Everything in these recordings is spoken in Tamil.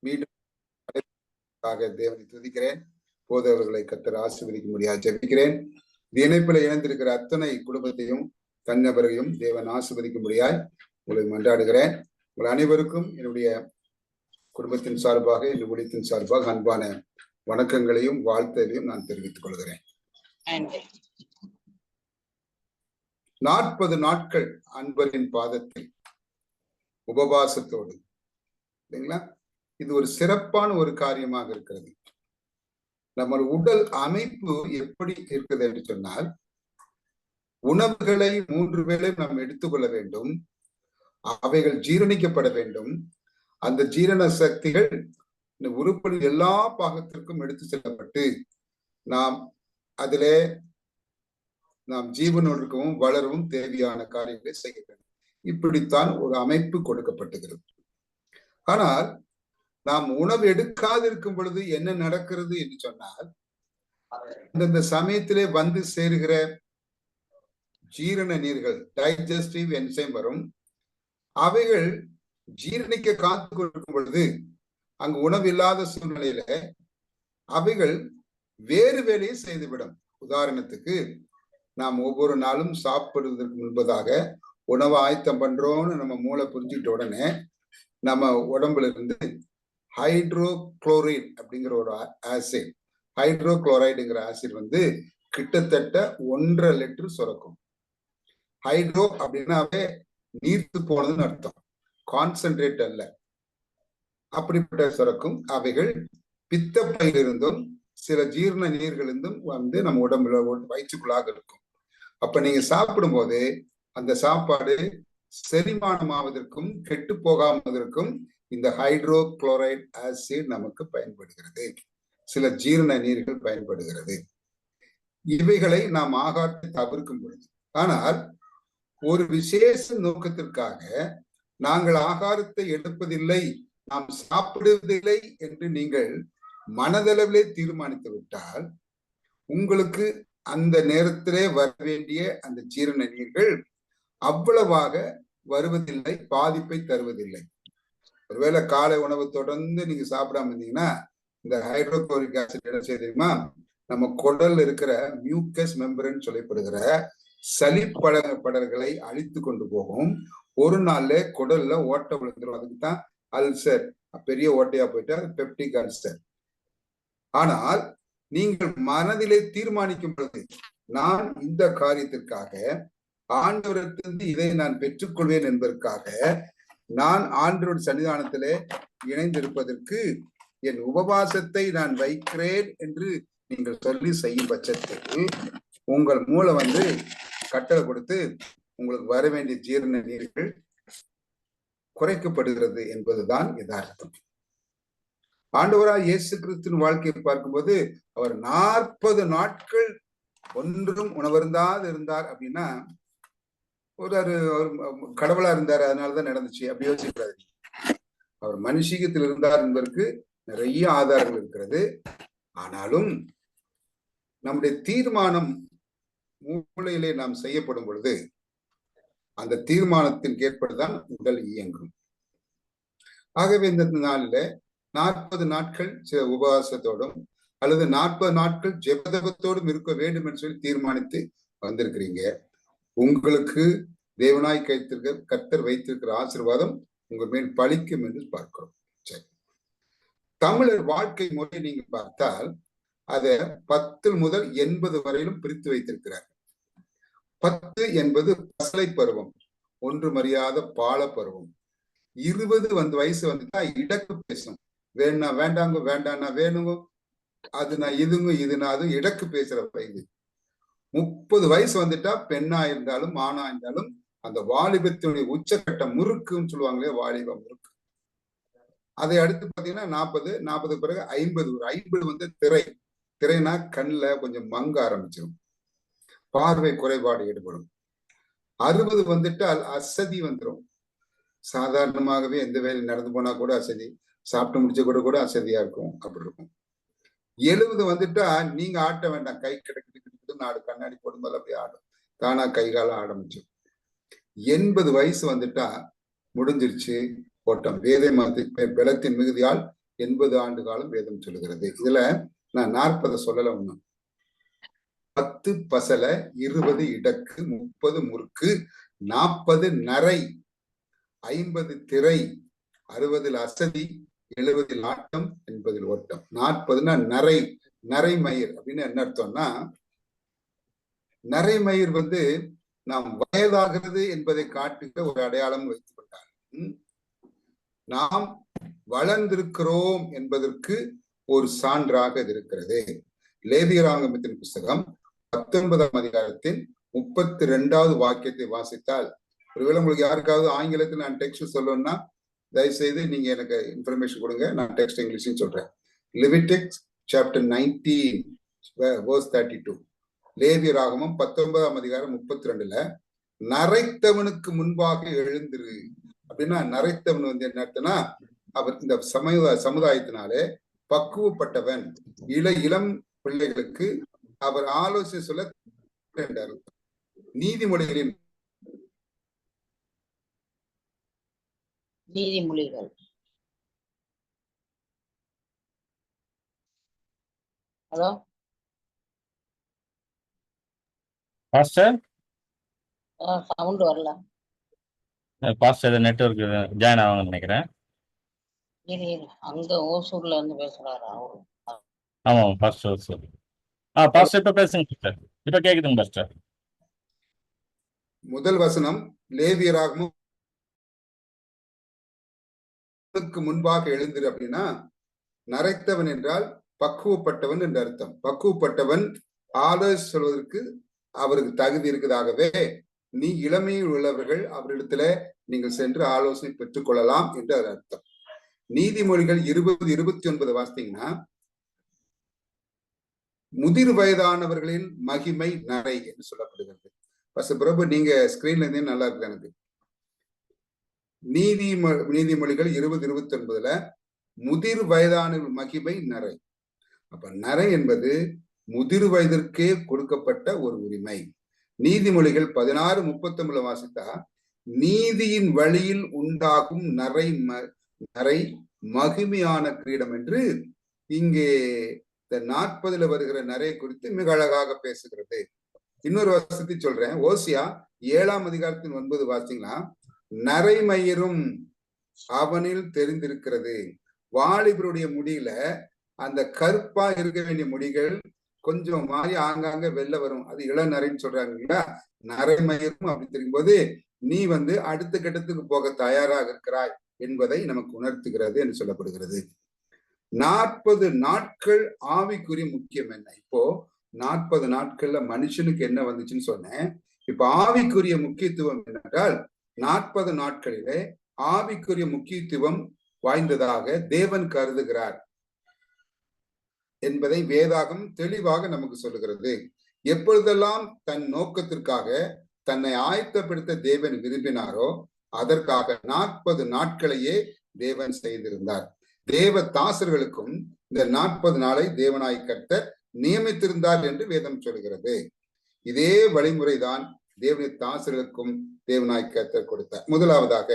மீண்டும் தேவனை துதிக்கிறேன். போதவர்களை கர்த்தர் ஆசீர்வதிக்க முடியாது ஜெபிக்கிறேன். இணைப்பில் இணைந்திருக்கிற அத்தனை குடும்பத்தையும் தன்னபரையும் தேவன் ஆசீர்வதிக்க முடியாது உங்களை மன்றாடுகிறேன். உங்கள் அனைவருக்கும் என்னுடைய குடும்பத்தின் சார்பாக என் ஊழியத்தின் சார்பாக அன்பான வணக்கங்களையும் வாழ்த்தையும் நான் தெரிவித்துக் கொள்கிறேன். 40 நாட்கள் அன்பரின் பாதத்தில் உபவாசத்தோடு இல்லைங்களா? இது ஒரு சிறப்பான ஒரு காரியமாக இருக்கிறது. நம்ம உடல் அமைப்பு எப்படி இருக்குது என்று சொன்னால், உணவுகளை 3 வேளை நாம் எடுத்துக்கொள்ள வேண்டும். அவைகள் ஜீரணிக்கப்பட வேண்டும். அந்த ஜீரண சக்திகள் இந்த உறுப்பின் எல்லா பாகத்திற்கும் எடுத்து செல்லப்பட்டு நாம் அதிலே நாம் ஜீவனோடுக்கவும் வளரவும் தேவையான காரியங்களை செய்ய வேண்டும். இப்படித்தான் ஒரு அமைப்பு கொடுக்கப்பட்டுகிறது. ஆனால் நாம் உணவு எடுக்காதிருக்கும் பொழுது என்ன நடக்கிறது என்று சொன்னால், அந்தந்த சமயத்திலே வந்து சேருகிற ஜீரண நீர்கள், டைஜஸ்டிவ் என்சைம் வரும். அவைகள் ஜீரணிக்க காத்து கொண்டிருக்கும் பொழுது அங்கு உணவு இல்லாத சூழ்நிலையில அவைகள் வேறு வேலையை செய்துவிடும். உதாரணத்துக்கு, நாம் ஒவ்வொரு நாளும் சாப்பிடுவதற்கு முன்பதாக உணவை ஆயத்தம் பண்றோம்னு நம்ம மூளை புரிஞ்சுக்கிட்ட உடனே நம்ம உடம்புல இருந்து ஹைட்ரோகுளோரைடு அப்படிங்கிற ஒரு ஆசிட், ஹைட்ரோகுளோரைடுங்கிற ஆசிட் வந்து கிட்டத்தட்ட 1.5 லிட்டர் சுரக்கும். ஹைட்ரோ அப்படின்னாவே நீர்த்து போனதுன்னு அர்த்தம், கான்சென்ட்ரேட் அல்ல. அப்படிப்பட்ட சுரக்கும். அவைகள் பித்தப்பையிலிருந்தும் சில ஜீரண நீர்களிருந்தும் வந்து நம்ம உடம்புல வயிற்றுக்குள்ளாக இருக்கும். அப்ப நீங்க சாப்பிடும் போது அந்த சாப்பாடு செரிமானமாவதற்கும் கெட்டு போகாமதற்கும் இந்த ஹைட்ரோகுளோரைடு ஆசிட் நமக்கு பயன்படுகிறது. சில ஜீரண நீர்கள் பயன்படுகிறது. இவைகளை நாம் ஆகாரத்தை தவிர்க்கும் பொழுது, ஆனால் ஒரு விசேஷ நோக்கத்திற்காக நாங்கள் ஆகாரத்தை எடுப்பதில்லை, நாம் சாப்பிடுவதில்லை என்று நீங்கள் மனதளவிலே தீர்மானித்து விட்டால், உங்களுக்கு அந்த நேரத்திலே வர வேண்டிய அந்த ஜீரண நீர்கள் அவ்வளவாக வருவதில்லை, பாதிப்பை தருவதில்லை. ஒருவேளை காலை உணவு தொடர்ந்து நீங்க சாப்பிடாம இருந்தீங்கன்னா இந்த ஹைட்ரோகுளோரிக் ஆசிட் என்ன செய்ய தெரியுமா, நம்ம குடல்ல இருக்கிற மியூக்கஸ் மெம்பரன் சொல்லப்படுகிற சளி படர்களை அழித்து கொண்டு போகும். ஒரு நாள்ல குடல்ல ஓட்டை விழுந்துடும். அதுக்கு தான் அல்சர், பெரிய ஓட்டையா போயிட்டா பெப்டிக் அல்சர். ஆனால் நீங்கள் மனதிலே தீர்மானிக்கும் பொழுது, நான் இந்த காரியத்திற்காக ஆண்டவரிடத்திலிருந்து இதை நான் பெற்றுக்கொள்வேன் என்பதற்காக நான் ஆண்டவருடைய சன்னிதானத்திலே இணைந்திருப்பதற்கு என் உபவாசத்தை நான் வைக்கிறேன் என்று நீங்கள் சொல்லி செய்யும் பட்சத்தில் உங்கள் மூளை வந்து கட்டளை கொடுத்து உங்களுக்கு வர வேண்டிய ஜீரண நீர்கள் குறைக்கப்படுகிறது என்பதுதான் யதார்த்தம். ஆண்டவராய் இயேசு கிறிஸ்துவின் வாழ்க்கையை பார்க்கும்போது அவர் 40 நாட்கள் ஒன்றும் உணவருந்தாது இருந்தார். அப்படின்னா ஒரு கடவுளா இருந்தார், அதனாலதான் நடந்துச்சு அப்படி யோசிக்கிறாரு. அவர் மனுஷீகத்தில் இருந்தார் என்பதற்கு நிறைய ஆதாரங்கள் இருக்கிறது. ஆனாலும் நம்முடைய தீர்மானம் மூளையிலே நாம் செய்யப்படும் பொழுது அந்த தீர்மானத்தின் ஏற்படுதான் உடல் இயங்கும். ஆகவே இந்த நாளில 40 நாட்கள் உபவாசத்தோடும் அல்லது 40 நாட்கள் ஜெபதபத்தோடும் இருக்க வேண்டும் என்று சொல்லி தீர்மானித்து வந்திருக்கிறீங்க. உங்களுக்கு தேவனாய் கர்த்தர் வைத்திருக்கிற ஆசீர்வாதம் உங்க மேல் பலிக்கும் என்று பார்க்கிறோம். சரி, தமிழர் வாழ்க்கை முறை நீங்க பார்த்தால் அதை 10 முதல் 80 வரையிலும் பிரித்து வைத்திருக்கிறார். 10 என்பது பசலை பருவம், ஒன்றுமறியாத பால பருவம். 20 வயசு வந்துட்டா இடக்கு பேசும், வேணா வேண்டாங்க, வேண்டாம்னா வேணுங்க, அது நான் இதுங்க, இது நான் அதுவும் இடக்கு பேசுற வயது. 30 வயசு வந்துட்டா பெண்ணா இருந்தாலும் ஆணா இருந்தாலும் அந்த வாலிபத்தினுடைய உச்சக்கட்ட முறுக்குன்னு சொல்லுவாங்களே, வாலிப முறுக்கு. அதை அடுத்து பாத்தீங்கன்னா 40 பிறகு 50. ஒரு 50 வந்து திரைனா கண்ணில் கொஞ்சம் மங்க ஆரம்பிச்சிடும், பார்வை குறைபாடு ஏற்படும். 60 வந்துட்டால் அசதி வந்துடும். சாதாரணமாகவே எந்த வேலை நடந்து போனா கூட அசதி, சாப்பிட்டு முடிச்ச கூட அசதியா இருக்கும், அப்படி இருக்கும். 70 வந்துட்டா நீங்க ஆட்ட வேண்டாம், கை கிடக்கிட்டு நாடு கண்ணாடி போடும்போது அப்படி ஆடும், தானா கை காலம் ஆரம்பிச்சு. 80 வயசு வந்துட்டா முடிஞ்சிருச்சு ஓட்டம். வேதை மாத்தி பலத்தின் மிகுதியால் 80 ஆண்டு காலம் வேதம் சொல்லுகிறது. இதுல நான் 40 சொல்லல. ஒண்ணு 10 பசல, 20 இடக்கு, 30 முறுக்கு, 40 நரை, 50 திரை, 60 அசதி, 70 ஆட்டம், 80 ஓட்டம். 40னா நரை, நரைமயிர் அப்படின்னு என்ன அர்த்தம்னா, நரைமயிர் நாம் வயதாகிறது என்பதை காட்டுகிற ஒரு அடையாளம் வைத்துக் கொண்டார். நாம் வளர்ந்திருக்கிறோம் என்பதற்கு ஒரு சான்றாக இது இருக்கிறது. லேவியராகமத்தின் புஸ்தகம் 19ஆம் அதிகாரத்தின் 32வது வாக்கியத்தை வாசித்தால், ஒருவேளை உங்களுக்கு யாருக்காவது ஆங்கிலத்தில் நான் டெக்ஸ்ட் சொல்லணும்னா தயவுசெய்து நீங்க எனக்கு இன்ஃபர்மேஷன் கொடுங்க, நான் டெக்ஸ்ட் இங்கிலீஷ் சொல்றேன். லெவிட்டிக்ஸ் சாப்டர் 19 verse 32. லேவியராகமம் 19ஆம் அதிகாரம் 32ல நரைத்தவனுக்கு முன்பாக எழுந்திரு அப்படின்னா, நரைத்தவன் என்ன அர்த்தம்னா, அவர் இந்த சமுதாயத்தினாலே பக்குவப்பட்டவன், இளம் பிள்ளைகளுக்கு அவர் ஆலோசனை சொல்ல. நீதிமொழிகள் ஹலோ பாஸ்டர், சவுண்ட் வரல. பாஸ்டர் நெட்வொர்க் ஜாயின் ஆகும்னு நினைக்கிறேன். அங்க ஓசூர்ல இருந்து பேசுறாரு அவரு. ஆமா பாஸ்டர் ஓசூர். பாஸ்டர் இப்ப பேசுங்க சார். இப்ப கேக்குதுங்க பாஸ்டர். முதல் வசனம் லேவியராகமம் முன்பாக எழுந்திரு அப்படின்னா, நரைத்தவன் என்றால் பக்குவப்பட்டவன் என்று அர்த்தம். பக்குவப்பட்டவன் ஆலோசனை சொல்வதற்கு அவருக்கு தகுதி இருக்குதாகவே நீ இளமையில் உள்ளவர்கள் அவரிடத்துல நீங்கள் சென்று ஆலோசனை பெற்றுக் கொள்ளலாம் என்று அது அர்த்தம். நீதிமொழிகள் 20-29 வாசித்தீங்கன்னா, முதிர் வயதானவர்களின் மகிமை நரை என்று சொல்லப்படுகிறது. பிரபு நீங்க ஸ்கிரீன்ல இருந்தே நல்லா இருக்கு எனக்கு. நீதிமொழிகள் 20-29ல முதிர் வயதான மகிமை நரை. அப்ப நரை என்பது முதிர் வயதிற்கே கொடுக்கப்பட்ட ஒரு உரிமை. நீதிமொழிகள் 16:39 வாசித்தா, நீதியின் வழியில் உண்டாகும் நரை மகிமையான கிரீடம் என்று இங்கே இந்த 40ல வருகிற நரை குறித்து மிக அழகாக பேசுகிறது. இன்னொரு வசனத்தை சொல்றேன். ஓசியா 7ஆம் அதிகாரத்தின் 9 வாசிங்களா, நரைமயிரும் அவனில் தெரிந்திருக்கிறது. வாலிபருடைய முடியில அந்த கருப்பா இருக்க வேண்டிய முடிகள் கொஞ்சம் மாறி ஆங்காங்க வெளில வரும். அது இளநரைன்னு சொல்றாங்க இல்லையா? நரைமயிரும் அப்படி தெரியும்போது நீ அடுத்த கட்டத்துக்கு போக தயாராக இருக்கிறாய் என்பதை நமக்கு உணர்த்துகிறது என்று சொல்லப்படுகிறது. 40 நாட்கள் ஆவிக்குரிய முக்கியம் என்ன? இப்போ 40 நாட்கள்ல மனுஷனுக்கு என்ன வந்துச்சுன்னு சொன்னேன். இப்ப ஆவிக்குரிய முக்கியத்துவம் என்னென்றால், 40 நாட்களிலே ஆவிக்குரிய முக்கியத்துவம் வாய்ந்ததாக தேவன் கருதுகிறார் என்பதை வேதாகம் தெளிவாக நமக்கு சொல்லுகிறது. எப்பொழுதெல்லாம் தன் நோக்கத்திற்காக தன்னை ஆயத்தப்படுத்த தேவன் விரும்பினாரோ அதற்காக 40 நாட்களையே தேவன் செய்திருந்தார். தேவ தாசர்களுக்கும் இந்த 40 நாளை தேவனாய் கர்த்தர் நியமித்திருந்தார் என்று வேதம் சொல்கிறது. இதே வழிமுறைதான் தேவனுடைய தாசர்களுக்கும் தேவனாய் கர்த்தர் கொடுத்தார். முதலாவதாக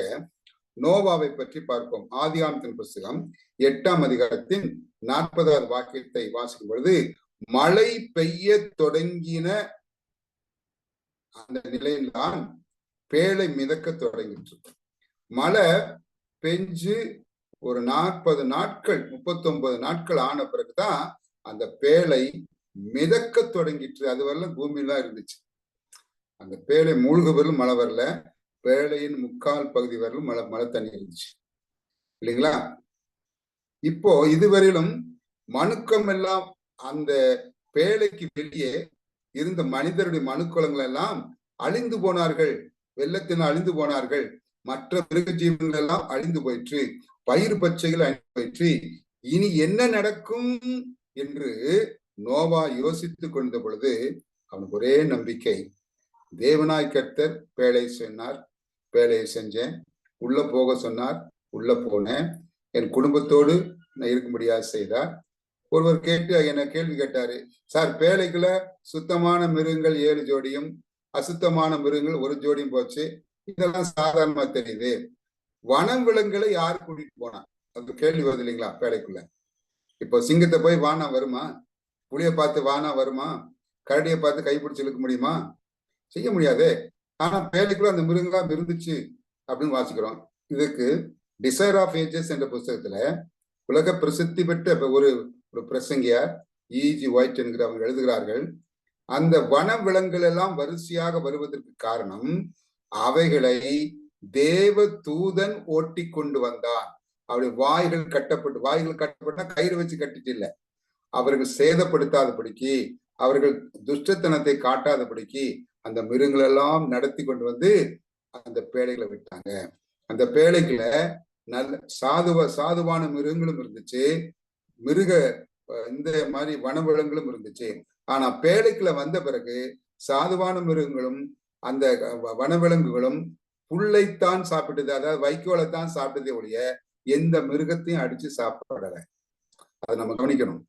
நோவாவை பற்றி பார்ப்போம். ஆதியாகமத்தின் புஸ்தகம் 8ஆம் அதிகாரத்தின் 40வது வாக்கியத்தை வாசிக்கும் பொழுது, மழை பெய்ய தொடங்கின அந்த நிலையில்தான் பேழை மிதக்க தொடங்கிற்று. மழை பெஞ்சு ஒரு 40 நாட்கள் 39 நாட்கள் ஆன பிறகுதான் அந்த பேழை மிதக்க தொடங்கிற்று. அது வரல பூமியிலாம் இருந்துச்சு. அந்த பேழை மூழ்கு வரலும் மழை வரல, பேழையின் 3/4 பகுதி வரலும் மழை தண்ணி இருந்துச்சு இல்லைங்களா? இப்போ இதுவரையிலும் மனுக்கம் எல்லாம் அந்த பேழைக்கு வெளியே இருந்த மனிதருடைய மனுக்குளங்கள் எல்லாம் அழிந்து போனார்கள், வெள்ளத்தினால் அழிந்து போனார்கள். மற்ற மிருக ஜீவன்கள் எல்லாம் அழிந்து போயிற்று, பயிர் பச்சைகள் அழிந்து போயிற்று. இனி என்ன நடக்கும் என்று நோவா யோசித்துக் கொண்ட பொழுது அவனுக்கு ஒரே நம்பிக்கை. தேவனாய் கர்த்தர் பேழை சொன்னார், பேழையை செஞ்சேன். உள்ள போக சொன்னார், உள்ள போனேன். என் குடும்பத்தோடு நான் இருக்க முடியாது செய்தார். ஒருவர் என்ன கேள்வி கேட்டாரு, சார் பேழைக்குள்ள சுத்தமான மிருகங்கள் 7 ஜோடியும் அசுத்தமான மிருகங்கள் 1 ஜோடியும் போச்சு, இதெல்லாம் சாதாரணமா தெரியுது. வனம் விலங்குகளை யாரு கூட்டிட்டு போனா? அந்த கேள்வி வருது இல்லைங்களா பேழைக்குள்ள. இப்போ சிங்கத்தை போய் வானா வருமா? புளிய பார்த்து வானா வருமா? கரடியை பார்த்து கைப்பிடிச்சு இழுக்க முடியுமா? செய்ய முடியாது. ஆனா பேழைக்குள்ள அந்த மிருகங்களாம் இருந்துச்சு அப்படின்னு வாசிக்கிறோம். இதுக்கு டிசைர் ஆஃப் ஏஜஸ் என்ற புத்தகத்துல உலக பிரசித்தி பெற்ற ஒரு பிரசங்கியார் E.G. ஒயிட் என்கிறவங்க எழுதுகிறார்கள், அந்த வன விலங்குகள் எல்லாம் வரிசையாக வருவதற்கு காரணம் அவைகளை தேவ தூதன் ஓட்டி கொண்டு வந்தான். அவருடைய வாய்கள் கட்டப்பட்டா கயிறு வச்சு கட்டிட்டு இல்லை, அவர்கள் சேதப்படுத்தாதபடிக்கு, அவர்கள் துஷ்டத்தனத்தை காட்டாதபடிக்கு அந்த மிருகங்கள் எல்லாம் நடத்தி கொண்டு வந்து அந்த பேழைகளை விட்டாங்க. அந்த பேழைக்குள்ள நல்ல சாதுவான மிருகங்களும் இருந்துச்சு, இந்த மாதிரி வனவிலங்குகளும் இருந்துச்சு. ஆனா பேழைக்குள்ள வந்த பிறகு சாதுவான மிருகங்களும் அந்த வனவிலங்குகளும் புல்லைத்தான் சாப்பிட்டது, அதாவது வைக்கோலைத்தான் சாப்பிட்டதே ஒழிய எந்த மிருகத்தையும் அடிச்சு சாப்பிடல. அதை நம்ம கவனிக்கணும்.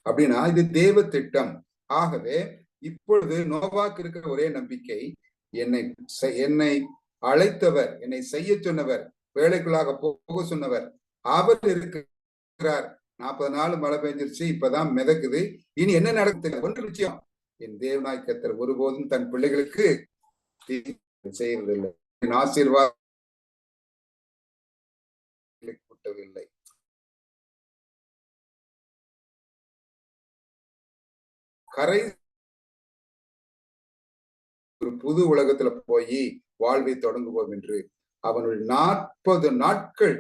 அப்படின்னா இது தேவ திட்டம். ஆகவே இப்பொழுது நோவாக்கு இருக்கிற ஒரே நம்பிக்கை, என்னை அழைத்தவர், என்னை செய்ய சொன்னவர், வேலைக்குள்ளாக போக சொன்னவர் அவர் இருக்கிறார். 40 நாள் மழை பெஞ்சிருச்சு, இப்பதான் மிதக்குது, இனி என்ன நடக்குது? ஒன்று நிச்சயம், என் தேவனாய் கர்த்தர் ஒருபோதும் தன் பிள்ளைகளுக்கு செய்வதில்லை, ஆசீர்வாதம் கூட்டவில்லை. கரை ஒரு புது உலகத்துல போய் வாழ்வை தொடங்குவோம் என்று அவனுடைய 40 நாட்கள்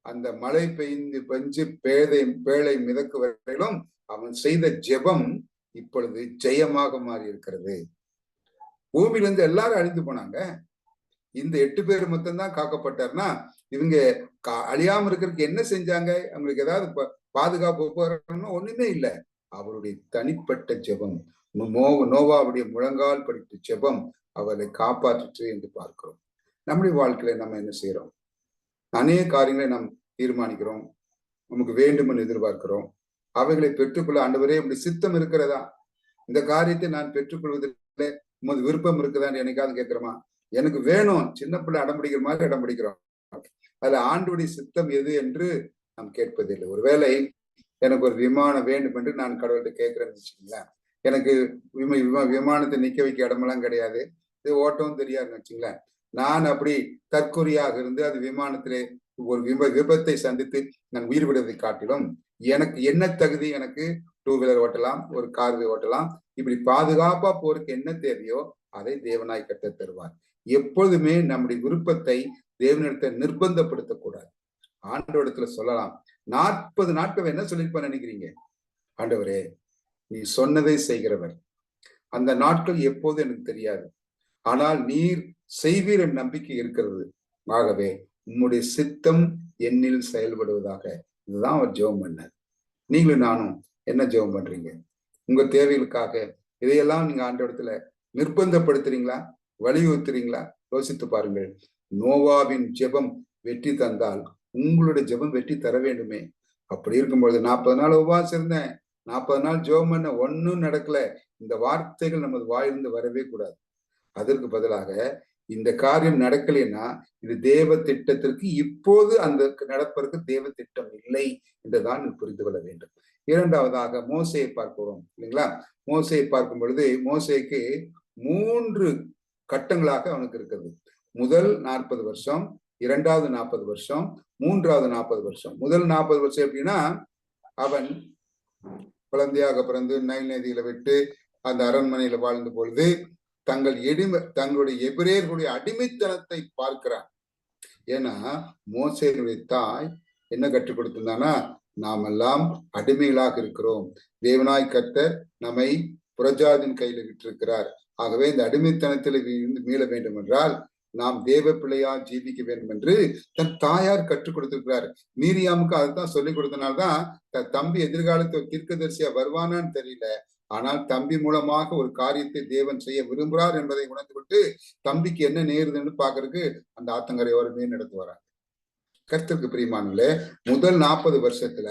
அந்த மழை பெஞ்சு பேழை மிதக்கு வரையிலும் அவன் செய்த ஜெபம் இப்பொழுது ஜெயமாக மாறி இருக்கிறது. பூமியிலிருந்து எல்லாரும் அழிந்து போனாங்க, இந்த 8 பேர் மட்டும்தான் காக்கப்பட்டார்னா இவங்க அழியாம இருக்கிறதுக்கு என்ன செஞ்சாங்க? அவங்களுக்கு ஏதாவது பாதுகாப்பு போறோம்னா ஒண்ணுமே இல்லை. அவருடைய தனிப்பட்ட ஜெபம், நோவாவுடைய முழங்கால் படித்த ஜெபம் அவரை காப்பாற்றிற்று என்று பார்க்கிறோம். நம்முடைய வாழ்க்கையில நம்ம என்ன செய்யறோம்? அநேக காரியங்களை நாம் தீர்மானிக்கிறோம், நமக்கு வேண்டுமென்று எதிர்பார்க்கிறோம். அவைகளை பெற்றுக்கொள்ள ஆண்டவரே இப்படி சித்தம் இருக்கிறதா? இந்த காரியத்தை நான் பெற்றுக்கொள்வதில்லை, உமது விருப்பம் இருக்குதான்னு என்னைக்காவது கேட்கிறோமா? எனக்கு வேணும், சின்ன பிள்ளை அடம் பிடிக்கிற மாதிரி அடம் பிடிக்கிறோம். அதுல ஆண்டவருடைய சித்தம் எது என்று நாம் கேட்பதில்லை. ஒருவேளை எனக்கு ஒரு விமானம் வேண்டும் என்று நான் கடவுள்கிட்ட கேட்கிறேன்னு வச்சுக்கோங்களேன், எனக்கு விமானத்தை நிக்க வைக்க இடமெல்லாம் கிடையாது, இது ஓட்டவும் தெரியாதுன்னு வச்சுங்களேன், நான் அப்படி தற்கொலையாக இருந்து அது விமானத்திலே ஒரு விபத்தை சந்தித்து நான் உயிர் விடுவதை காட்டிலும் எனக்கு என்ன தகுதி? எனக்கு 2 வீலர் ஓட்டலாம், ஒரு கார் ஓட்டலாம், இப்படி பாதுகாப்பா போறதுக்கு என்ன தேவையோ அதை தேவனாய் கட்ட தருவார். எப்பொழுதுமே நம்முடைய விருப்பத்தை தேவனிடத்தை நிர்பந்தப்படுத்தக்கூடாது. ஆண்டவரிடத்துல சொல்லலாம். 40 நாட்கள் என்ன சொல்லிருப்பான்னு நினைக்கிறீங்க? ஆண்டவரே நீ சொன்னதை செய்கிறவர், அந்த நாட்கள் எப்போது எனக்கு தெரியாது, ஆனால் நீர் செய்வீர் என் நம்பிக்கை இருக்கிறது. ஆகவே உம்முடைய சித்தம் என்னில் செயல்படுவதாக. இதுதான் அவர் ஜெபம் பண்ணார். நீங்களும் நானும் என்ன ஜெபம் பண்றீங்க? உங்க தேவைகளுக்காக இதையெல்லாம் நீங்க ஆண்டவரிடத்துல நிர்பந்தப்படுத்துறீங்களா, வலியுறுத்துறீங்களா? யோசித்து பாருங்கள். நோவாவின் ஜெபம் வெற்றி தந்தால் உங்களுடைய ஜெபம் வெற்றி தர வேண்டுமே. அப்படி இருக்கும்பொழுது 40 நாள் உபவாசம் இருந்தேன், 40 நாள் ஜெபம் பண்ண, ஒன்னும் நடக்கல, இந்த வார்த்தைகள் நமது வாயிலிருந்து வரவே கூடாது. அதற்கு பதிலாக இந்த காரியம் நடக்கலைன்னா இது தேவ திட்டத்திற்கு இப்போது அந்த நடப்பதற்கு தேவ திட்டம் இல்லை என்றுதான் புரிந்து கொள்ள வேண்டும். இரண்டாவதாக மோசையை பார்க்கிறோம் இல்லைங்களா? மோசையை பார்க்கும் பொழுது மோசேக்கு 3 கட்டங்களாக அவனுக்கு இருக்கிறது. முதல் 40 வருஷம், இரண்டாவது 40 வருஷம், மூன்றாவது 40 வருஷம். முதல் 40 வருஷம் எப்படின்னா, அவன் குழந்தையாக பிறந்து நைல் நதியில விட்டு அந்த அரண்மனையில வாழ்ந்த பொழுது தங்களுடைய எபிரேயர்களுடைய அடிமைத்தனத்தை பார்க்கிறான். ஏன்னா மோசேயுடைய தாய் என்ன கற்றுக் கொடுத்திருந்தானா, நாம் எல்லாம் அடிமைகளாக இருக்கிறோம், தேவனாய் கர்த்தர் நம்மை புறஜாதியின் கையில விட்டிருக்கிறார். ஆகவே இந்த அடிமைத்தனத்தில் இருந்து மீள வேண்டும் என்றால் நாம் தேவ பிள்ளையா ஜீவிக்க வேண்டும் என்று தன் தாயார் கற்றுக் கொடுத்திருக்கிறார். மீரியாமுக்கு அதைத்தான் சொல்லிக் கொடுத்தனால்தான் தன் தம்பி எதிர்காலத்தில் தீர்க்கதரிசியா வருவானான்னு தெரியல, ஆனால் தம்பி மூலமாக ஒரு காரியத்தை தேவன் செய்ய விரும்புகிறார் என்பதை உணர்ந்து விட்டு தம்பிக்கு என்ன நேருதுன்னு பாக்குறதுக்கு அந்த ஆத்தங்கரையோரமே நடந்து வராங்க. கர்த்தருக்கு பிரியமானவர்களே, முதல் 40 வருஷத்துல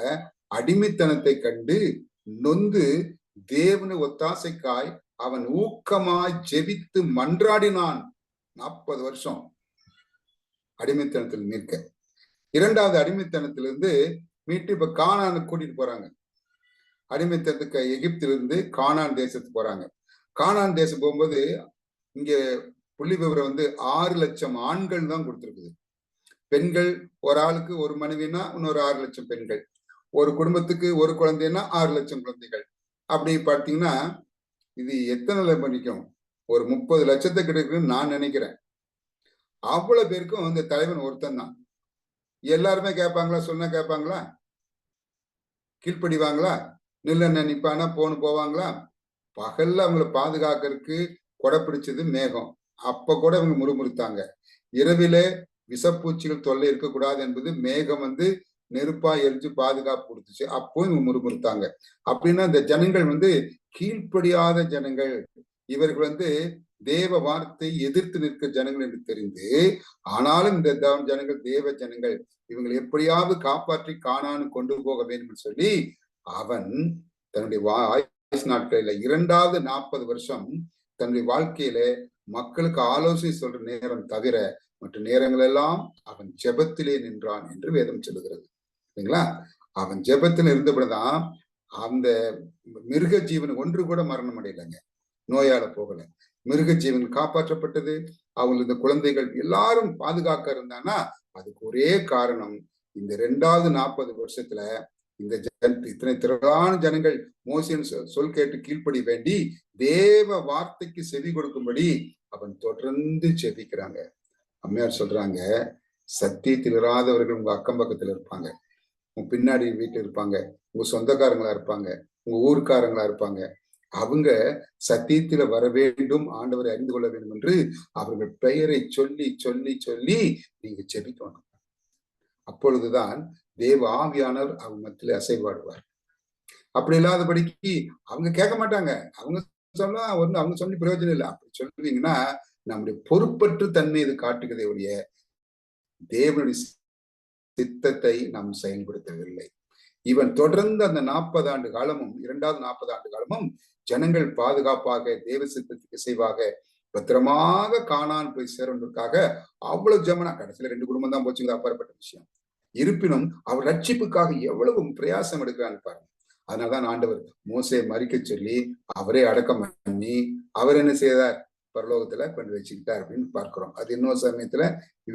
அடிமைத்தனத்தை கண்டு நொந்து தேவனு ஒத்தாசைக்காய் அவன் ஊக்கமாய் ஜெபித்து மன்றாடினான். 40 வருஷம் அடிமைத்தனத்தில் நிற்க. இரண்டாவது அடிமைத்தனத்திலிருந்து மீட்டு இப்ப கானானுக்கு கூட்டிட்டு போறாங்க. அடிமைத்தனத்துக்கு எகிப்திலிருந்து கானான் தேசத்துக்கு போறாங்க. கானான் தேசம் போகும்போது இங்க புள்ளி விவரம் 6 லட்சம் ஆண்கள் தான் கொடுத்திருக்குது. பெண்கள் ஒரு ஆளுக்கு ஒரு மனைவினா இன்னொரு 6 லட்சம் பெண்கள், ஒரு குடும்பத்துக்கு ஒரு குழந்தைன்னா 6 லட்சம் குழந்தைகள். அப்படி பார்த்தீங்கன்னா இது எத்தனை பண்ணிக்கும், ஒரு 30 லட்சத்தை கிடைக்குன்னு நான் நினைக்கிறேன். அவ்வளவு பேருக்கும் இந்த தலைவன் ஒருத்தன் தான். எல்லாருமே கேட்பாங்களா? சொன்னா கேட்பாங்களா? கீழ்ப்படிவாங்களா? நில்ல நிப்பானா போன்னு போவாங்களா? பகல்ல அவங்களை பாதுகாக்கிறதுக்கு கொடை பிடிச்சது மேகம். அப்ப கூட அவங்க முறுமுறுத்தாங்க. இரவிலே விஷப்பூச்சிகள் தொல்லை இருக்கக்கூடாது என்பது மேகம் நெருப்பா எரிஞ்சு பாதுகாப்பு கொடுத்துச்சு. அப்போ இவங்க முறுமுறுத்தாங்க. அப்படின்னா இந்த ஜனங்கள் கீழ்ப்படியாத ஜனங்கள், இவர்கள் தேவ வார்த்தை எதிர்த்து நிற்க ஜனங்கள் என்று தெரிந்து, ஆனாலும் இந்த ஜனங்கள் தேவ ஜனங்கள், இவங்களை எப்படியாவது காப்பாற்றி கானானு கொண்டு போக வேண்டும் சொல்லி அவன் தன்னுடைய ஆயுசு நாட்களில 2வது 40 வருஷம் தன்னுடைய வாழ்க்கையில மக்களுக்கு ஆலோசனை சொல்ற நேரம் தவிர மற்ற நேரங்கள் எல்லாம் அவன் ஜெபத்திலே நின்றான் என்று வேதம் சொல்லுகிறது. சரிங்களா? அவன் ஜெபத்தில் இருந்தபடிதான் அந்த மிருக ஜீவன் ஒன்று கூட மரணம் அடையலைங்க, நோயால போகல. மிருக ஜீவன் காப்பாற்றப்பட்டது. அவங்க இந்த குழந்தைகள் எல்லாரும் பாதுகாக்க இருந்தாங்கன்னா அதுக்கு ஒரே காரணம், இந்த 2வது 40 வருஷத்துல இந்த இத்தனை திரளான ஜனங்கள் மோசேயின் சொல் கேட்டு கீழ்ப்படி வேண்டி தேவ வார்த்தைக்கு செவி கொடுக்கும்படி அவன் தொடர்ந்து செபிக்கிறாங்க. அம்மையார் சொல்றாங்க, சத்தியத்தில் இராதவர்கள் உங்க அக்கம் பக்கத்துல இருப்பாங்க, உங்க பின்னாடி வீட்டுல இருப்பாங்க, உங்க சொந்தக்காரங்களா இருப்பாங்க, உங்க ஊருக்காரங்களா இருப்பாங்க. அவங்க சத்தியத்துல வர வேண்டும், ஆண்டவரை அறிந்து கொள்ள வேண்டும் என்று அவர்கள் பெயரை சொல்லி சொல்லி சொல்லி நீங்க செபிக்கணும். அப்பொழுதுதான் தேவ ஆவியானவர் அவங்க மத்தியில அசைவாடுவார். அப்படி இல்லாதபடிக்கு அவங்க கேட்க மாட்டாங்க. அவங்க சொன்னா அவங்க சொல்லி பிரயோஜனம் இல்லை. அப்படி சொல்லுவீங்கன்னா நம்முடைய பொறுப்பற்று தன்மை இது காட்டுகிறதே ஒழிய தேவனுடைய சித்தத்தை நாம் செயல்படுத்தவில்லை. இவன் தொடர்ந்து அந்த 40 ஆண்டு காலமும் 2வது 40 ஆண்டு காலமும் ஜனங்கள் பாதுகாப்பாக தேவ சித்தத்துக்கு இசைவாக பத்திரமாக கானான் போய் சேருவதற்காக அவ்வளவு ஜமனா, கடைசியில 2 குடும்பம் தான் போச்சுங்க, அப்பாற்பட்ட விஷயம். இருப்பினும் அவர் ரட்சிப்புக்காக எவ்வளவு பிரயாசம் எடுக்கிறான்னு பாருங்க. அதனாலதான் ஆண்டவர் மோசே மரிக்க சொல்லி அவரே அடக்கம் பண்ணி அவர் என்ன செய்தார், பரலோகத்துல கொண்டு வச்சுக்கிட்டார் அப்படின்னு பார்க்கிறோம். அது இன்னொரு சமயத்துல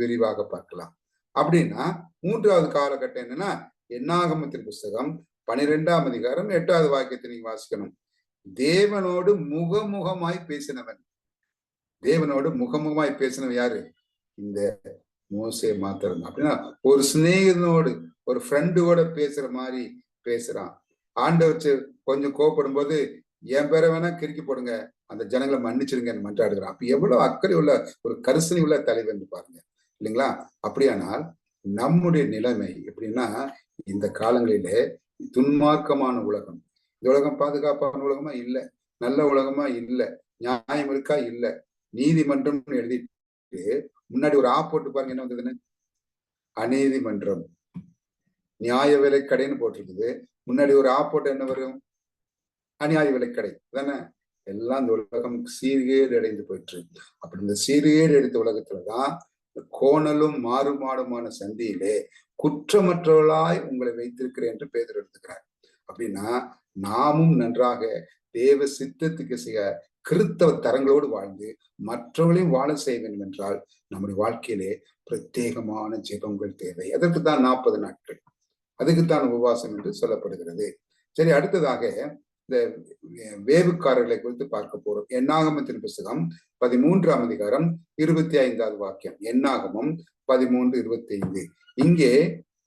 விரிவாக பார்க்கலாம். அப்படின்னா 3வது காலகட்டம் என்னன்னா என்னாகமத்தின் புஸ்தகம் 12ஆம் அதிகாரம் 8வது வாக்கியத்தை நீங்க வாசிக்கணும். தேவனோடு முகமுகமாய் பேசினவன், தேவனோடு முகமுகமாய் பேசினவன் யாரு? இந்த மோசே மாத்திரம். அப்படின்னா ஒரு சிநேகிதனோடு ஒரு ஃப்ரெண்டோட பேசுற மாதிரி பேசுறான். ஆண்டவர் கொஞ்சம் கோவப்படும் போது என் பேரை வேணா கிறுக்கி போடுங்க, அந்த ஜனங்களை மன்னிச்சிருங்க மன்றாடுகிறான். அப்ப எவ்வளவு அக்கறை உள்ள ஒரு கரிசனை உள்ள தலைவன் பாருங்க, இல்லைங்களா? அப்படியானால் நம்முடைய நிலைமை எப்படின்னா, இந்த காலங்களிலே துன்மார்க்கமான உலகம், இந்த உலகம் பாதுகாப்பான உலகமா இல்ல, நல்ல உலகமா இல்ல, நியாயம் இருக்கா இல்ல, நீதிமன்றம் எழுதிட்டு முன்னாடி ஒரு போட்டு பாருங்க என்ன வந்ததுன்னு, அநீதிமன்றம், நியாய விலைக்கடைன்னு போட்டிருக்குது. முன்னாடி ஒரு போட்டு என்ன வரும்? அநியாய விலைக்கடை தானே. எல்லாம் இந்த உலகம் சீர்கேடு அடைந்து போயிட்டு. அப்படி இந்த சீர்கேடு அடைந்த உலகத்துலதான் கோணலும் மாறுமாடுமான சந்தியிலே குற்றமற்றவர்களாய் உங்களை வைத்திருக்கிறேன் என்று பேதர் எடுத்துக்கிறார். அப்படின்னா நாமும் நன்றாக தேவ சித்தத்துக்கு செய்ய கிறிஸ்தவ தரங்களோடு வாழ்ந்து மற்றவர்களையும் வாழ செய்ய வேண்டும் என்றால் நம்முடைய வாழ்க்கையிலே பிரத்யேகமான ஜெபங்கள் தேவை. அதற்குத்தான் 40 நாட்கள், அதுக்குத்தான் உபவாசம் என்று சொல்லப்படுகிறது. சரி, அடுத்ததாக இந்த வேவுக்காரர்களை குறித்து பார்க்க போறோம். என்னாகமத்தின் புஸ்தகம் 13ஆம் அதிகாரம் 25வது வாக்கியம். என்னாகமம் 13:25. இங்கே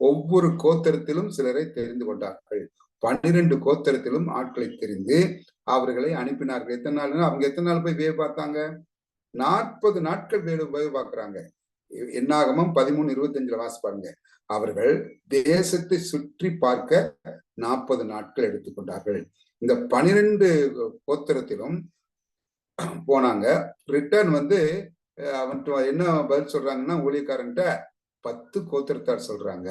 ஒவ்வொரு கோத்திரத்திலும் சிலரை தெரிந்து கொண்டார்கள். 12 கோத்திரத்திலும் ஆட்களை தெரிந்து அவர்களை அனுப்பினார்கள். எத்தனை நாள்? அவங்க எத்தனை நாள் போய் வேவு பார்த்தாங்க? 40 நாட்கள் வேவு பார்க்கிறாங்க. என்னாகமம் 13:25 வாசிப்பாருங்க. அவர்கள் தேசத்தை சுற்றி பார்க்க 40 நாட்கள் எடுத்துக்கொண்டார்கள். இந்த 12 கோத்திரத்திலும் போனாங்க. ரிட்டர்ன் அவன் என்ன பதில் சொல்றாங்கன்னா, ஊழியக்காரன்ட்ட 10 கோத்திரத்தார் சொல்றாங்க,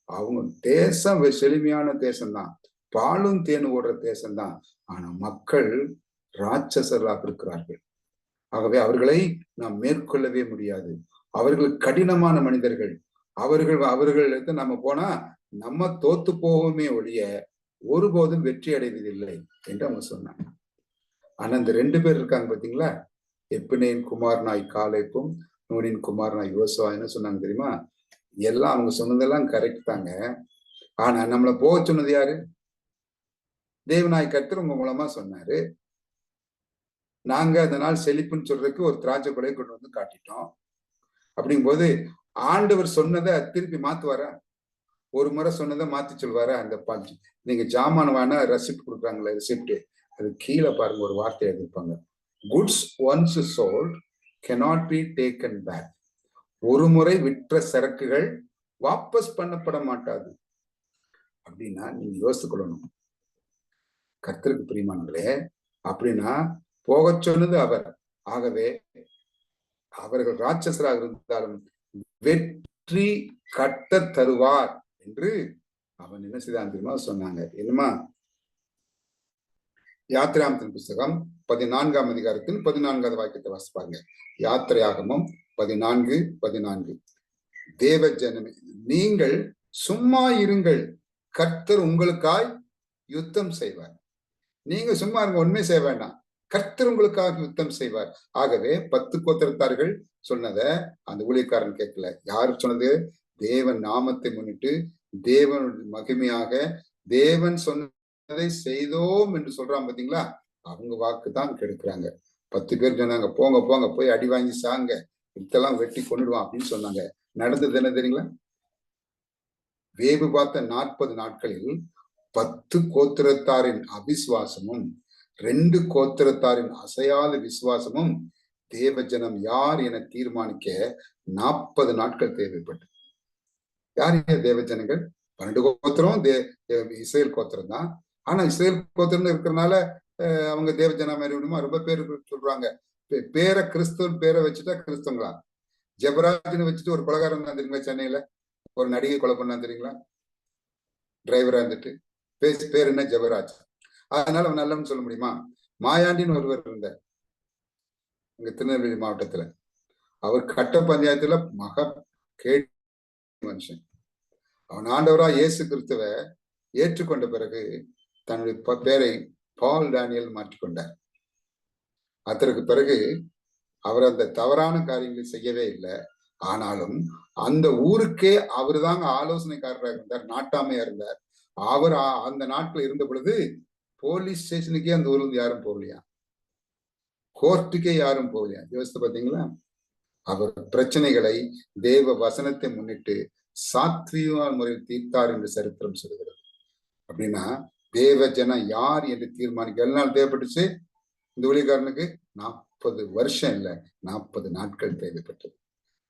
அவங்க தேசம் செழுமையான தேசம்தான், பாலும் தேனு ஓடுற தேசம்தான், ஆனா மக்கள் ராட்சசர்களாக இருக்கிறார்கள். ஆகவே அவர்களை நாம் மேற்கொள்ளவே முடியாது. அவர்கள் கடினமான மனிதர்கள், அவர்கள் எடுத்து நம்ம போனா நம்ம தோத்து போவோமே ஒழிய ஒருபோதும் வெற்றி அடைவதில்லை என்று அவங்க சொன்னாங்க. ஆனா இந்த 2 பேர் இருக்காங்க பாத்தீங்களா, எப்பினேன் குமாரனாய் காலேப்பும் நூனின் குமாரனாய் யோசுவா என்ன சொன்னாங்க தெரியுமா? எல்லாம் அவங்க சொன்னதெல்லாம் கரெக்ட் தாங்க. ஆனா நம்மளை போக சொன்னது யாரு? தேவனாய் கர்த்தர் உங்க மூலமா சொன்னாரு. நாங்க அந்த நாள் செழிப்புன்னு சொல்றதுக்கு ஒரு திராட்சை கொடையை கொண்டு வந்து காட்டிட்டோம். அப்படிங்கும்போது ஆண்டவர் சொன்னதை திருப்பி மாத்துவாரா? ஒரு முறை சொன்னதை மாத்தி சொல்வாரா? அந்த பாஞ்சு நீங்க ஜாமான் வாங்கினா ரெசிப்ட் கொடுக்குறாங்களே, ரெசிப்ட் அது கீழே பாருங்க, ஒரு வார்த்தை எழுதிருப்பாங்க, goods once sold cannot be taken back. ஒரு முறை விற்ற சரக்குகள் வாபஸ் பண்ணப்பட மாட்டாது. அப்படின்னா நீங்க யோசித்துக்கொள்ளணும் கர்த்தருக்கு பிரியமானங்களே. அப்படின்னா போக சொன்னது அவர். ஆகவே அவர்கள் ராட்சசராக இருந்தாலும் வெற்றி கட்ட தருவார் என்று அவன் என்ன செய்தான் தெரியுமா சொன்னாங்க. என்னமா? யாத்திராமத்தின் புஸ்தகம் 14ஆம் அதிகாரத்தின் 14வது வாக்கியத்தை வாசிப்பாங்க. யாத்திரையாகமம் 14:14. தேவ ஜனமே நீங்கள் சும்மா இருங்கள், கர்த்தர் உங்களுக்காய் யுத்தம் செய்வார். நீங்க சும்மா இருங்க, உண்மை செய்ய வேண்டாம், கர்த்தர் உங்களுக்காக யுத்தம் செய்வார். ஆகவே 10 கோத்திரத்தார்கள் சொன்னத அந்த ஊழியக்காரன் கேட்கல. யாரு சொன்னது? தேவன் நாமத்தை முன்னிட்டு தேவன் மகிமையாக தேவன் சொன்னதை செய்தோம் என்று சொல்றான் பாத்தீங்களா, அவங்க வாக்கு தான் கெடுக்கிறாங்க. 10 பேர் சொன்னாங்க, போங்க போங்க போய் அடி வாங்கி சாங்க, இதெல்லாம் வெட்டி கொண்டுடுவான் அப்படின்னு சொன்னாங்க. நடந்தது என்ன தெரியுங்களா? வேவு பார்த்த 40 நாட்களில் 10 கோத்திரத்தாரின் அவிசுவாசமும் 2 கோத்திரத்தாரின் அசையாத விசுவாசமும் தேவஜனம் யார் என தீர்மானிக்க 40 நாட்கள் தேவைப்பட்டது. யார் தேவஜனங்கள்? 12 கோத்திரம் இஸ்ரேல் கோத்திரம் தான். ஆனா இஸ்ரேல் கோத்திரம் இருக்கிறதுனால அவங்க தேவஜனா மாதிரி விடுமா? ரொம்ப பேர் சொல்றாங்க, பேரை கிறிஸ்துவன் பேரை வச்சுட்டா கிறிஸ்தவங்களா? ஜெபராஜ்னு வச்சுட்டு ஒரு கொலைகாரன் தான் தெரியுங்களா? சென்னையில ஒரு நடிகை கொலை பண்ணா தெரியுங்களா? டிரைவரா இருந்துட்டு பேர் என்ன? ஜெபராஜ். அதனால அவன் நல்லவன்னு சொல்ல முடியுமா? மாயாண்டின்னு ஒருவர் இருந்தார் இங்க திருநெல்வேலி மாவட்டத்துல. அவர் கட்ட பஞ்சாயத்துல கேட்டு மனுஷன். அவன் ஆண்டவரா இயேசு கிறிஸ்துவை ஏற்றுக்கொண்ட பிறகு தன்னுடைய பேரை பால் டேனியல் மாற்றிக்கொண்டார். அதற்கு பிறகு அவர் அந்த தவறான காரியங்களை செய்யவே இல்லை. ஆனாலும் அந்த ஊருக்கே அவர் தாங்க ஆலோசனைக்காரராக இருந்தார், நாட்டாமையா இருந்தார். அவர் அந்த நாட்டில் இருந்த பொழுது போலீஸ் ஸ்டேஷனுக்கே அந்த ஊர்ல இருந்து யாரும் போகலையா, கோர்ட்டுக்கே யாரும் போகலையா? யோசித்து பார்த்தீங்களா? அவர் பிரச்சனைகளை தேவ வசனத்தை முன்னிட்டு சாத்வீகமான முறையில் தீர்த்தார் என்று சரித்திரம் சொல்கிறது. அப்படின்னா தேவ ஜனம் யார் என்று தீர்மானிக்க எவ்வளவு நாள் தேவைப்பட்டுச்சு இந்த ஊழியக்காரனுக்கு? 40 வருஷம் இல்லை, 40 நாட்கள் தேவைப்பட்டது.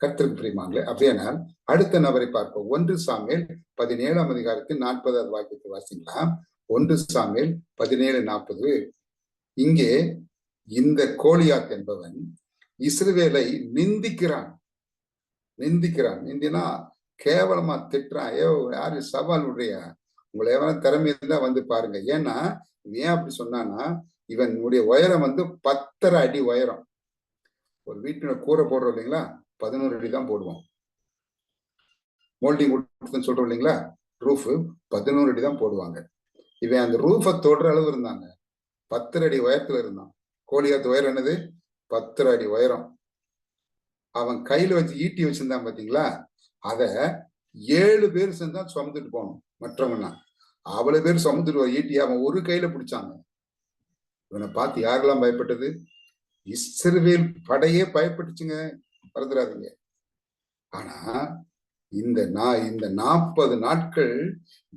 கர்த்தருக்கு பிரியமானங்களே, அப்படியானால் அடுத்த நபரை பார்ப்போம். 1 சாமுவேல் 17ஆம் அதிகாரத்தில் 40வது வாக்கியத்தை வாசிக்கலாம். 1 சாமுவேல் 17:40. இங்கே இந்த கோலியாத் என்பவன் இஸ்ரவேலை நிந்திக்கிறான். நிந்தினா கேவலமா திட்டுறான். யாரு சவால் விடுறியா? உங்களை எவன திறமை இருந்தா வந்து பாருங்க. ஏன்னா ஏன் அப்படி சொன்னான்னா, இவனுடைய உயரம் 10.5 அடி உயரம். ஒரு வீட்டுல கூரை போடுறோம் இல்லைங்களா, 11 அடி தான் போடுவோம். மோல்டிங் கொடுத்துன்னு சொல்றோம் இல்லைங்களா, ரூஃப் 11 அடி தான் போடுவாங்க. இவன் அந்த ரூஃபை தொடுற அளவு இருந்தாங்க, 10 அடி உயரத்துல இருந்தான். கோலியாத் உயரம் என்னது? 10 அடி உயரம். அவன் கையில வச்சு ஈட்டி வச்சிருந்தான் பாத்தீங்களா, அத 7 பேர் சேர்ந்தா சுமந்துட்டு போகணும். மற்றவங்கன்னா அவ்வளவு பேர் சுமந்துட்டு ஈட்டியை அவன் ஒரு கையில பிடிச்சாங்க. இவனை பார்த்து யாரெல்லாம் பயப்பட்டது? இஸ்ரவேல் படையே பயப்பட்டுச்சுங்க, மறந்துடாதீங்க. ஆனா இந்த 40 நாட்கள்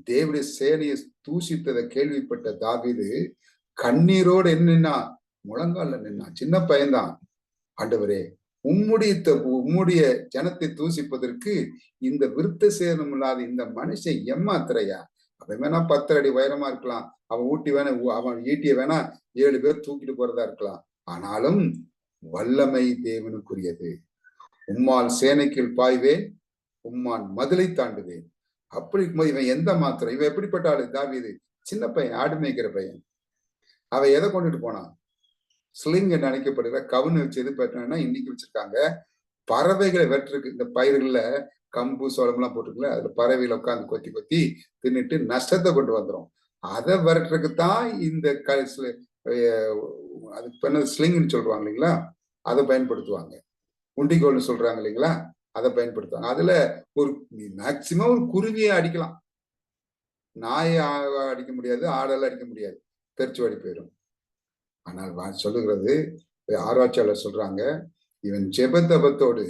தேவனுடைய சேனையை தூசித்ததை கேள்விப்பட்ட தாவீது கண்ணீரோடு என்னன்னா முழங்கால நின்னா. சின்ன பையன்தான். ஆண்டவரே, உம்முடைய ஜனத்தை தூசிப்பதற்கு இந்த விருத்த சேதனம் இல்லாத இந்த மனுஷன் ஏமாத்துறையா? அவன் வேணா 10 அடி உயரமா இருக்கலாம், அவன் ஈட்டிய வேணா 7 பேர் தூக்கிட்டு போறதா இருக்கலாம். ஆனாலும் வல்லமை தேவனுக்குரியது. உம்மால் சேனைக்குள் பாய்வேன், உம்மான் மதிலை தாண்டுவேன். அப்படி இவன் எந்த மாத்திரம்? இவன் எப்படிப்பட்ட ஆளு? தாவீது சின்ன பையன், ஆடு மேய்க்கிற பையன். அவன் எதை கொண்டுட்டு போனான்? ஸ்லிங் என்று அழைக்கப்படுகிற கவுன்னு வச்சு எது பெற்றான்னா இன்னைக்கு வச்சிருக்காங்க. பறவைகளை வெட்டுறதுக்கு இந்த பயிர்கள்ல கம்பு சோளம் எல்லாம் போட்டுருக்கல, அதுல பறவையில உட்காந்து கொத்தி கொத்தி தின்னுட்டு நஷ்டத்தை கொண்டு வந்துடும். அதை விரட்டுறதுக்குத்தான் இந்த அதுக்கு பண்ண ஸ்லிங்னு சொல்றாங்க இல்லைங்களா, அதை பயன்படுத்துவாங்க. உண்டிகோல்னு சொல்றாங்க இல்லைங்களா, அதை பயன்படுத்துவாங்க. அதுல ஒரு மேக்சிமம் ஒரு குருவியை அடிக்கலாம், நாயை அடிக்க முடியாது, ஆடெல்லாம் அடிக்க முடியாது, தெரிச்சு ஓடி போயிடும். ஆனால் சொல்லுகிறது, ஆராய்ச்சியாளர் சொல்றாங்க, இவன் ஜெபத்தபத்தோடு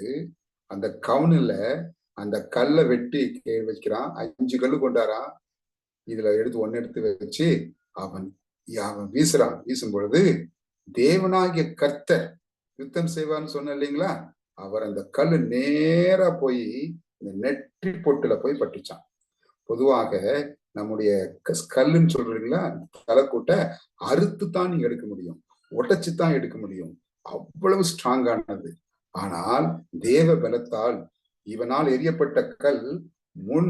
அந்த கவுனில் அந்த கல்லை வெட்டி வைக்கிறான். 5 கல்லு கொண்டாரான். இதுல ஒன்னு எடுத்து வச்சு அவன் வீசுறான். வீசும் பொழுது தேவனாகிய கர்த்தர் யுத்தம் செய்வான்னு சொன்ன இல்லைங்களா, அவர் அந்த கல்லு நேரா போய் இந்த நெற்றி பொட்டுல போய் பட்டுச்சான். பொதுவாக நம்முடைய கல்லுன்னு சொல்றீங்களா, தலைக்கூட்ட அறுத்து தான் நீங்க எடுக்க முடியும், உடைச்சுதான் எடுக்க முடியும், அவ்வளவு ஸ்ட்ராங்கானது. ஆனால் தேவ பலத்தால் இவனால் எரியப்பட்ட கல் முன்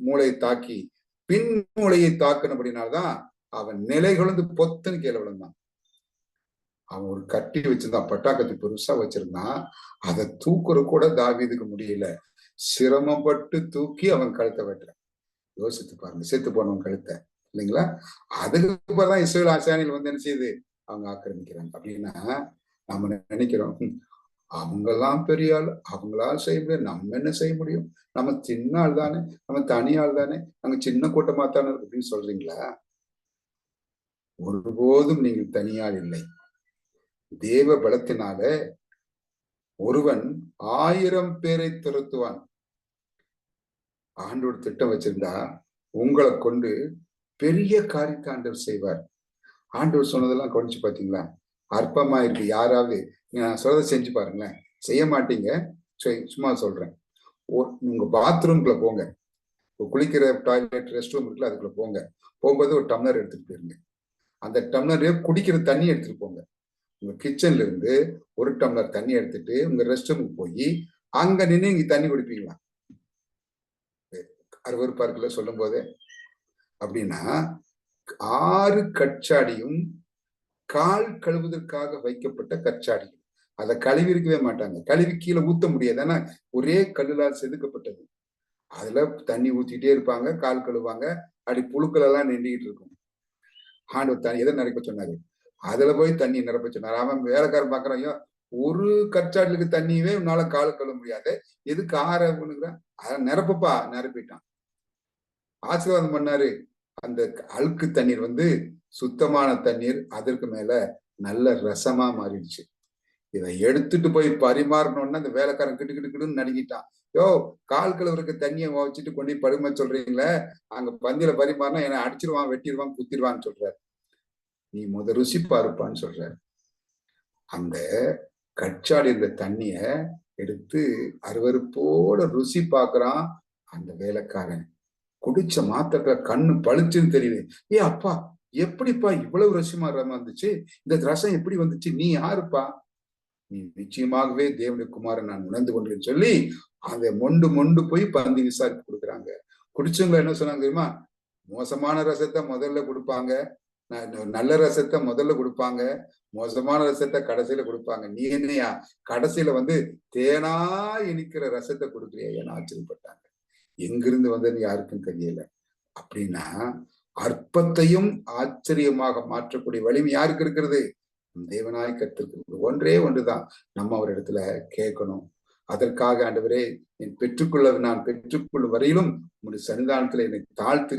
மூளையை தாக்கி பின் மூளையை தாக்குனபடினால்தான் அவன் நிலை குழந்து பொத்துன்னு கீழே விழுந்தான். அவன் ஒரு கட்டி வச்சிருந்தான், பட்டாக்கத்தி பெருசா வச்சிருந்தான். அதை தூக்குற கூட தாவீதுக்கு முடியல. சிரமப்பட்டு தூக்கி அவன் கழுத்தை வெட்டுறான். யோசித்து பாருங்க, செத்து போனவன் கழுத்தை இல்லைங்களா. அதுக்கு தான் இஸ்ரேல் ஆசானியில் வந்து என்ன செய்யுது, அவங்க ஆக்கிரமிக்கிறாங்க. அப்படின்னா நம்ம நினைக்கிறோம், அவங்கெல்லாம் பெரிய ஆள், அவங்களால செய்ய முடியும், நம்ம என்ன செய்ய முடியும், நம்ம சின்ன ஆள் தானே, நம்ம தனியாள் தானே, நாங்க சின்ன கூட்டமா தானே இருக்கு அப்படின்னு சொல்றீங்களா? ஒருபோதும் நீங்கள் தனியாள் இல்லை. தேவ பலத்தினால ஒருவன் 1000 பேரை துரத்துவான். ஆண்டோட திட்டம் வச்சிருந்தா உங்களை கொண்டு பெரிய காரியத்தை ஆண்டவர் செய்வார். ஆண்டவர் சொன்னதெல்லாம் கவனிச்சு பாத்தீங்களா? அற்பமா இருக்கு. யாராவது நான் சொல்றதை செஞ்சு பாருங்களேன். செய்ய மாட்டீங்க, சும்மா சொல்றேன். உங்க பாத்ரூம்குள்ள போங்க, குளிக்கிற டாய்லெட் ரெஸ்ட் ரூம் இருக்குல்ல, அதுக்குள்ள போங்க. போகும்போது ஒரு டம்ளர் எடுத்துட்டு போயிருங்க. அந்த டம்ளரே குடிக்கிற தண்ணி எடுத்துட்டு போங்க. உங்க கிச்சன்ல இருந்து ஒரு டம்ளர் தண்ணி எடுத்துட்டு உங்க ரெஸ்ட் ரூமுக்கு போய் அங்க நின்று இங்க தண்ணி குடிப்பீங்களா? அருவருப்பா இருக்குல்ல சொல்லும் போதே. அப்படின்னா 6 கற்சாடியும் கால் கழுவுவதற்காக வைக்கப்பட்ட கற்சாடிகள். அதை கழுவி இருக்கவே மாட்டாங்க, கழுவி கீழே ஊத்த முடியாது, ஆனா ஒரே கல்லுலால் செதுக்கப்பட்டது. அதுல தண்ணி ஊத்திட்டே இருப்பாங்க, கால் கழுவாங்க, அப்படி புழுக்கள் எல்லாம் நின்றுகிட்டு இருக்கும். ஆண்டவர் தண்ணி எதை நிரப்ப சொன்னாரு, அதுல போய் தண்ணி நிரப்ப சொன்னாரு. அவன் வேலைக்காரன் பாக்குறான், ஐயோ ஒரு கற்சாடிலுக்கு தண்ணியவே உன்னால காலு கழுவ முடியாது, எதுக்கு 6 பண்ணுங்கிறான், அதை நிரப்பப்பா. நிரப்பிட்டான், ஆசீர்வாதம் பண்ணாரு. அந்த அழுக்கு தண்ணீர் வந்து சுத்தமான தண்ணீர், அதற்கு மேல நல்ல ரசமா மாறிடுச்சு. இதை எடுத்துட்டு போய் பரிமாறணும்னா அந்த வேலைக்காரன் கிட்டுக்கிட்டுன்னு நடுங்கிட்டான். யோ, கால் கழுவுறதுக்கு தண்ணியை வச்சுட்டு கொண்டு பருமை சொல்றீங்களே, அங்க பந்தியில பரிமாறினா என்னை அடிச்சிருவான், வெட்டிடுவான், குத்திடுவான்னு சொல்றாரு. நீ ருசி பாருப்பான்னு சொல்றாரு. அந்த கற்சாடி இருந்த தண்ணிய எடுத்து அருவருப்போட ருசி பாக்குறான் அந்த வேலைக்காரன். குடிச்ச மாத்திரத்துல கண்ணு பளிச்சுன்னு தெரியுது. ஏ அப்பா, எப்படிப்பா இவ்வளவு ரசமா வந்துச்சு, இந்த ரசம் எப்படி வந்துச்சு, நீ யாருப்பா? நீ நிச்சயமாகவே தேவனுடைய குமாரன் நான் உணர்ந்து கொண்டேன்னு சொல்லி அதை மொண்டு போய் பந்தி விசாரிப்பு கொடுக்குறாங்க. குடிச்சவங்க என்ன சொன்னாங்க தெரியுமா? மோசமான ரசத்தை முதல்ல கொடுப்பாங்க, நல்ல ரசத்தை முதல்ல கொடுப்பாங்க, மோசமான ரசத்தை கடைசியில கொடுப்பாங்க. நீ என்னையா கடைசியில வந்து தேனா இனிக்கிற ரசத்தை கொடுக்குறியா? ஏன்னா ஆச்சரியப்பட்டாங்க. எங்கிருந்து வந்தது யாருக்கும் தெரியல. அப்படின்னா அற்பத்தையும் ஆச்சரியமாக மாற்றக்கூடிய வலிமை யாருக்கு இருக்கிறது? தேவனாய் கர்த்தருக்கு. ஒன்றே ஒன்றுதான் நம்ம அவர் இடத்துல கேட்கணும். அதற்காக ஆண்டவரே, நான் பெற்றுக்கொள்ளும் வரையிலும் உங்களுடைய சன்னிதானத்துல என்னை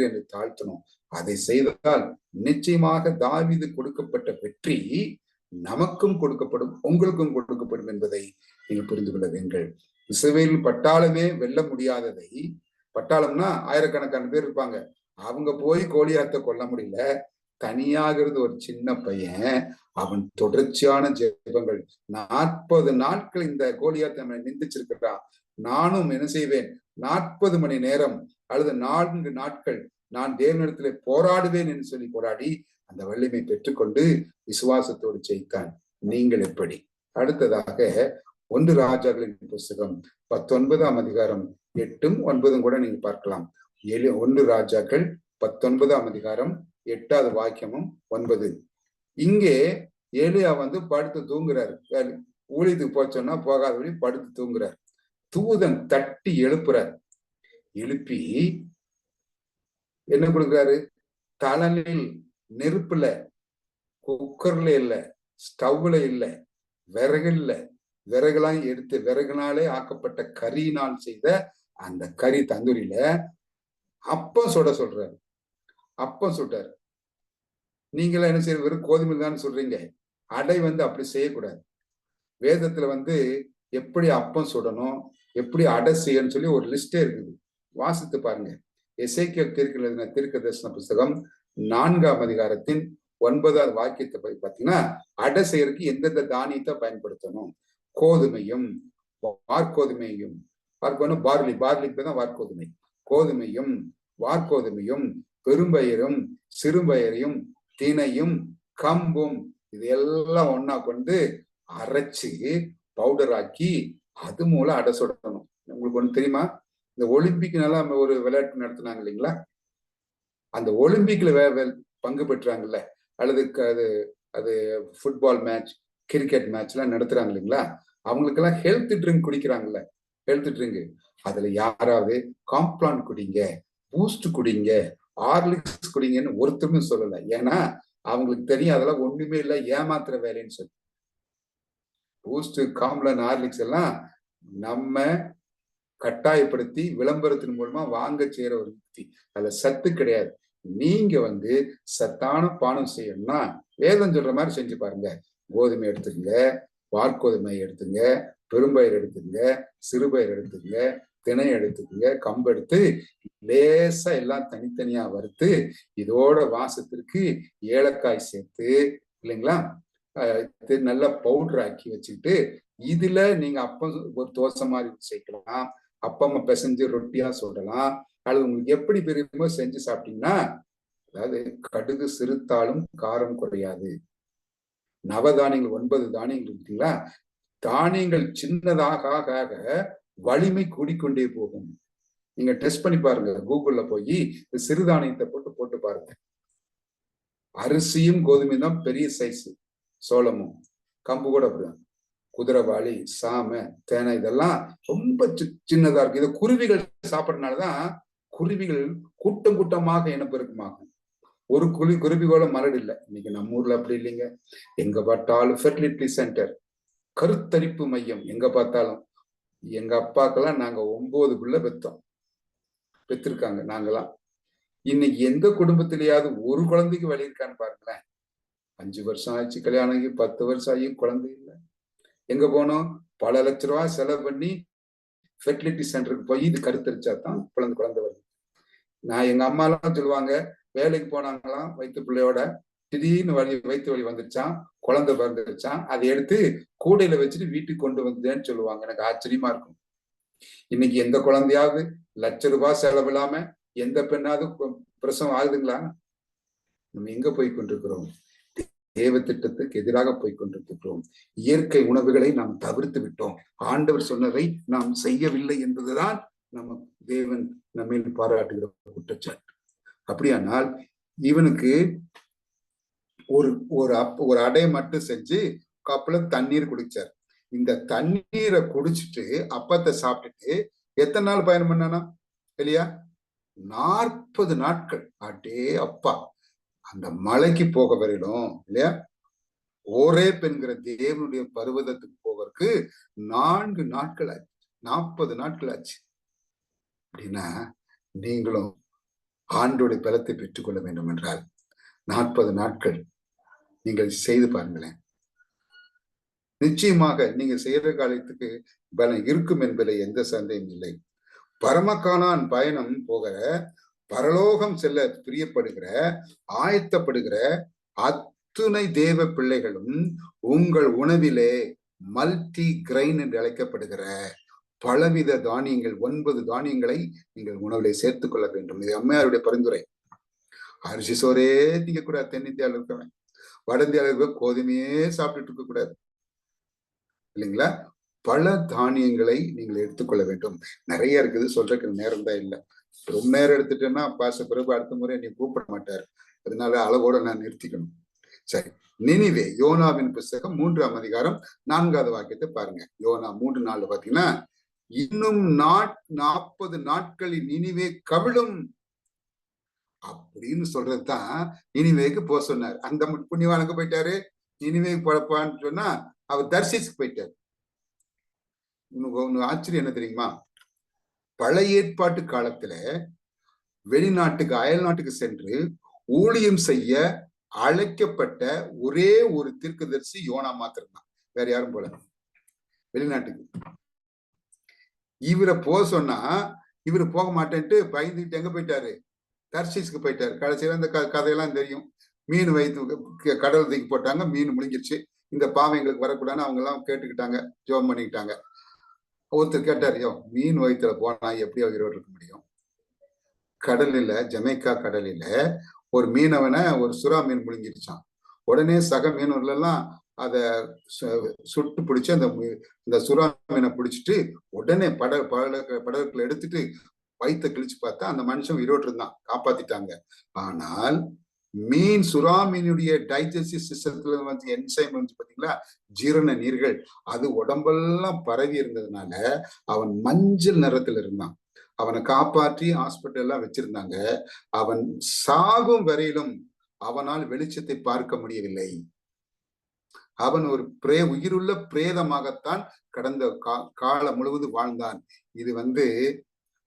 என்னை தாழ்த்தணும். அதை செய்தால் நிச்சயமாக தாவீது கொடுக்கப்பட்ட வெற்றி நமக்கும் கொடுக்கப்படும், உங்களுக்கும் கொடுக்கப்படும் என்பதை நீங்கள் புரிந்து கொள்ள வேண்டும். இஸ்ரவேல் பட்டாளமே வெல்ல முடியாததை, பட்டாளம்னா ஆயிரக்கணக்கான பேர் இருப்பாங்க, அவங்க போய் கோலியாத்தை கொல்ல முடியல. தனியாக இருந்து ஒரு சின்ன பையன், அவன் தொடர்ச்சியான ஜெபங்கள் 40 நாட்கள் இந்த கோலியாத்தை நம்மை நிந்திச்சிருக்கிறான். நானும் என்ன செய்வேன், 40 மணி நேரம் அல்லது 4 நாட்கள் நான் தேவனிடத்திலே போராடுவேன் என்று சொல்லி போராடி அந்த வலிமை பெற்றுக்கொண்டு விசுவாசத்தோடு ஜெயித்தான். நீங்கள் எப்படி? அடுத்ததாக 1 ராஜாக்களின் புஸ்தகம் 19ஆம் அதிகாரம் 8ம் 9ம் கூட நீங்க பார்க்கலாம். 1 ராஜாக்கள் 19ஆம் அதிகாரம் 8வது வாக்கியமும் 9. இங்கே ஏலியா வந்து படுத்து தூங்குறாரு. ஊழியத்துக்கு போச்சோன்னா போகாதபடி படுத்து தூங்குறாரு. தூதன் தட்டி எழுப்புறார். எழுப்பி என்ன கொடுக்குறாரு? தலனில் நெருப்புல, குக்கர்ல இல்ல, ஸ்டவ்ல இல்ல, விறகு இல்ல, விறகுலாம் எடுத்து விறகுனாலே ஆக்கப்பட்ட கரியினால் செய்த அந்த கறி தந்தூரியில அப்பம் சுட சொல்றாரு. அப்பம் சுட்டாரு. நீங்களா என்ன செய்ய, வெறும் கோதுமை தான் சொல்றீங்க. அடை அப்படி செய்யக்கூடாது. வேதத்துல எப்படி அப்பம் சுடணும், எப்படி அடை செய்யணும்னு சொல்லி ஒரு லிஸ்டே இருக்குது. வாசித்து பாருங்க. எசேக்கியேல் தீர்க்க தரிசன புஸ்தகம் 4ஆம் அதிகாரத்தின் 9வது வாக்கியத்தை போய் பார்த்தீங்கன்னா, அடை செய்யறதுக்கு எந்தெந்த தானியத்தை பயன்படுத்தணும். கோதுமையும், வார்கோதுமையும், பார்லிக்கு தான் வார்கோதுமை, கோதுமையும், வார்கோதுமையும், பெரும்பயிரும், சிறுபயிரையும், தினையும், கம்பும், இது எல்லாம் ஒன்னா கொண்டு அரைச்சு பவுடர் ஆக்கி அது மூலம் அடை சுடணும். உங்களுக்கு ஒண்ணு தெரியுமா? இந்த ஒலிம்பிக் ஒரு விளையாட்டு நடத்தினாங்க இல்லைங்களா? அந்த ஒலிம்பிக்ல பங்கு பெற்றாங்கல்ல, அல்லது அது ஃபுட்பால் மேட்ச், கிரிக்கெட் மேட்ச் எல்லாம் நடத்துறாங்க இல்லைங்களா? அவங்களுக்கெல்லாம் ஹெல்த் ட்ரிங்க் குடிக்கிறாங்கல்ல, ஹெல்த் ட்ரிங்க். அதுல யாராவது காம்ப்ளான் குடிங்க, பூஸ்ட் குடிங்க, ஹார்லிக்ஸ் குடிங்கன்னு ஒருத்தருமே சொல்லல. ஏன்னா அவங்களுக்கு தெரியும் அதெல்லாம் ஒண்ணுமே இல்லை, ஏமாத்துற வேலைன்னு சொல்லி. பூஸ்ட், காம்ப்ளான், ஹார்லிக்ஸ் எல்லாம் நம்ம கட்டாயப்படுத்தி விளம்பரத்தின் மூலமா வாங்க செய்யற ஒரு யுக்தி. அதுல சத்து கிடையாது. நீங்க சத்தான பானம் செய்யணும்னா வேதம் சொல்ற மாதிரி செஞ்சு பாருங்க. கோதுமை எடுத்துங்க, வார்கோதுமை எடுத்துங்க, பெரும்பயிர் எடுத்துங்க, சிறுபயிர் எடுத்துங்க, திணை எடுத்துக்கங்க, கம்பு எடுத்து லேசா எல்லாம் தனித்தனியா வறுத்து இதோட வாசத்திற்கு ஏலக்காய் சேர்த்து இல்லைங்களா, நல்லா பவுடர் ஆக்கி வச்சுக்கிட்டு இதுல நீங்க அப்பம் ஒரு தோசை மாதிரி சேர்க்கலாம், அப்பமா பிசைஞ்சு ரொட்டியா சொல்லலாம், அல்லது உங்களுக்கு எப்படி பெரியமோ செஞ்சு சாப்பிட்டீங்கன்னா, அதாவது கடுகு சிறுத்தாலும் காரம் குறையாது. நவதானியங்கள் 9 தானியங்கள் இருக்குங்களா, தானியங்கள் சின்னதாக ஆக வலிமை கூடிக்கொண்டே போகும். நீங்க டெஸ்ட் பண்ணி பாருங்க, கூகுள்ல போய் சிறுதானியத்தை போட்டு பாருங்க. அரிசியும் கோதுமை தான் பெரிய சைஸ், சோளமும், கம்பு கூட அப்படிதான், குதிரைவாளி, சாம, தேனை இதெல்லாம் ரொம்ப சின்னதா இருக்கு. இதை குருவிகள் சாப்பிட்றதுனாலதான் குருவிகள் கூட்டம் கூட்டமாக இனப்பெருக்கமாகும். ஒரு குருவியோட மரடு இல்லை. இன்னைக்கு நம்ம ஊர்ல அப்படி இல்லைங்க. எங்க பார்த்தாலும் ஃபெர்டிலிட்டி சென்டர், கருத்தரிப்பு மையம் எங்க பார்த்தாலும். எங்க அப்பாக்கெல்லாம் நாங்க 9 பிள்ளை பெற்றிருக்காங்க நாங்கெல்லாம். இன்னைக்கு எந்த குடும்பத்திலேயாவது ஒரு குழந்தைக்கு வழி இருக்கான்னு பாருங்களேன். 5 வருஷம் ஆச்சு கல்யாணம் ஆகி, 10 வருஷம் ஆகி குழந்தை இல்லை. எங்க போனோம்? பல லட்ச ரூபாய் செலவு பண்ணி ஃபெர்டிலிட்டி சென்டருக்கு போய் இது கருத்தரிச்சா தான் குழந்தை வருது. நான் எங்க அம்மா எல்லாம் சொல்லுவாங்க, வேலைக்கு போனாங்களாம் வயிற்று பிள்ளையோட, திடீர்னு வயிற்று வலி வந்துருச்சான், குழந்தை பிறந்துருச்சான், அதை எடுத்து கூடையில வச்சுட்டு வீட்டுக்கு கொண்டு வந்தேன்னு சொல்லுவாங்க. எனக்கு ஆச்சரியமா இருக்கும். இன்னைக்கு எந்த குழந்தையாவது லட்ச ரூபாய் செலவு இல்லாம எந்த பெண்ணாவது பிரசவம் ஆகுதுங்களா? நம்ம எங்க போய் கொண்டிருக்கிறோம்? தேவ திட்டத்துக்கு எதிராக போய் கொண்டிருக்கிறோம். இயற்கை உணவுகளை நாம் தவிர்த்து விட்டோம். ஆண்டவர் சொன்னதை நாம் செய்யவில்லை என்பதுதான் நம்ம தேவன் நம்ம பாராட்டுகிற குற்றச்சாட்டு. அப்படியானால் இவனுக்கு ஒரு அடை மட்டும் செஞ்சு கப்பல தண்ணீர் குடிச்சார். இந்த தண்ணீரை குடிச்சிட்டு அப்பத்தை சாப்பிட்டுட்டு எத்தனை நாள் பயணம் பண்ணானா இல்லையா? 40 நாட்கள். அடே அப்பா, அந்த மலைக்கு போக வரையிலும் இல்லையா, ஒரே பெண்கிற தேவனுடைய பர்வதத்துக்கு போவதற்கு 4 நாட்கள் ஆச்சு, 40 நாட்கள் ஆச்சு. அப்படின்னா நீங்களும் ஆண்டோடைய பலத்தை பெற்றுக்கொள்ள வேண்டும் என்றால் 40 நாட்கள் நீங்கள் செய்து பாருங்களேன். நிச்சயமாக நீங்க செய்யற காலத்துக்கு பலம் இருக்கும் என்பதில் எந்த சந்தேகம் இல்லை. பரமக்கானான் பயணம் போக பரலோகம் செல்ல பிரியப்படுகிற ஆயத்தப்படுகிற அத்துணை தேவ பிள்ளைகளும் உங்கள் உணவிலே மல்டி கிரைன் என்று அழைக்கப்படுகிற பலவித தானியங்கள் 9 தானியங்களை நீங்கள் உணவிலே சேர்த்துக் கொள்ள வேண்டும். இது அம்மையாருடைய பரிந்துரை. அரிசி சோரே திங்க கூடாது, தென்னிந்தியாவில் இருக்கவன், வட இந்தியாவில் இருக்க கோதுமையே சாப்பிட்டுட்டு இருக்க கூடாது இல்லைங்களா? பல தானியங்களை நீங்கள் எடுத்துக்கொள்ள வேண்டும். நிறைய இருக்குது, சொல்றதுக்கு நேரம் தான் இல்லை. ரொம்ப நேரம் எடுத்துட்டேன்னா பாச பிறகு அடுத்த முறை நீ கூப்பிட மாட்டார். அதனால அளவோட நான் நிறுத்திக்கணும். சரி, நினிவே, யோனாவின் புஸ்தகம் 3ஆம் அதிகாரம் 4வது வாக்கியத்தை பாருங்க. யோனா 3:4 பாத்தீங்கன்னா, இன்னும் 40 நாட்களில் நினிவே கவிழும் அப்படின்னு சொல்றதுதான் நினிவேக்கு போக சொன்னார். அந்த புண்ணியவானுக்கு போயிட்டாரு, நினிவேக்கு போறப்பான்னு சொன்னா அவர் தர்சிஸ்க்கு போயிட்டாரு. உனக்கு ஆச்சரியம் என்ன தெரியுமா? பழைய ஏற்பாட்டு காலத்துல வெளிநாட்டுக்கு அயல் நாட்டுக்கு சென்று ஊழியம் செய்ய அழைக்கப்பட்ட ஒரே ஒரு தீர்க்கதரிசி யோனா மாத்திரம்தான், வேற யாரும் போல வெளிநாட்டுக்கு. இவரை போக சொன்னா இவரு போக மாட்டேன்ட்டு பயந்துட்டு எங்க போயிட்டாரு? தர்ஷீஸ்க்கு போயிட்டாரு. கடைசியில இந்த கதையெல்லாம் தெரியும். மீன் வயிற்று கடல் தூக்கி போட்டாங்க, மீன் முழுங்கிருச்சு. இந்த பாவம் எங்களுக்கு வரக்கூடாதுன்னு அவங்க எல்லாம் கேட்டுக்கிட்டாங்க, ஜோம் பண்ணிக்கிட்டாங்க. ஒருத்தர் கேட்டார், யோ மீன் வயிற்றுல போனா எப்படி உயிரோடு இருக்க முடியும்? கடலில, ஜமைக்கா கடலில ஒரு மீனவனை ஒரு சுறா மீன் முழுங்கிருச்சான். உடனே சக மீனவர்கள் எல்லாம் அதை சுட்டு பிடிச்சி அந்த சுறா மீனை பிடிச்சிட்டு உடனே படகுல எடுத்துட்டு வயிற்ற கிழிச்சு பார்த்தா அந்த மனுஷன் உயிரோடு இருந்தான், காப்பாத்திட்டாங்க. ஆனால் மீன் சுறா மீனுடைய டைஜஸ்டிவ் சிஸ்டத்துல வந்து என்சைம் வந்து பாத்தீங்களா, ஜீரண நீர்கள், அது உடம்பெல்லாம் பரவி இருந்ததுனால அவன் மஞ்சள் நிறத்துல இருந்தான். அவனை காப்பாற்றி ஹாஸ்பிட்டல் எல்லாம் வச்சிருந்தாங்க. அவன் சாகும் வரையிலும் அவனால் வெளிச்சத்தை பார்க்க முடியவில்லை. அவன் ஒரு உயிருள்ள பிரேதமாகத்தான் கடந்த காலம் முழுவதும் வாழ்ந்தான். இது வந்து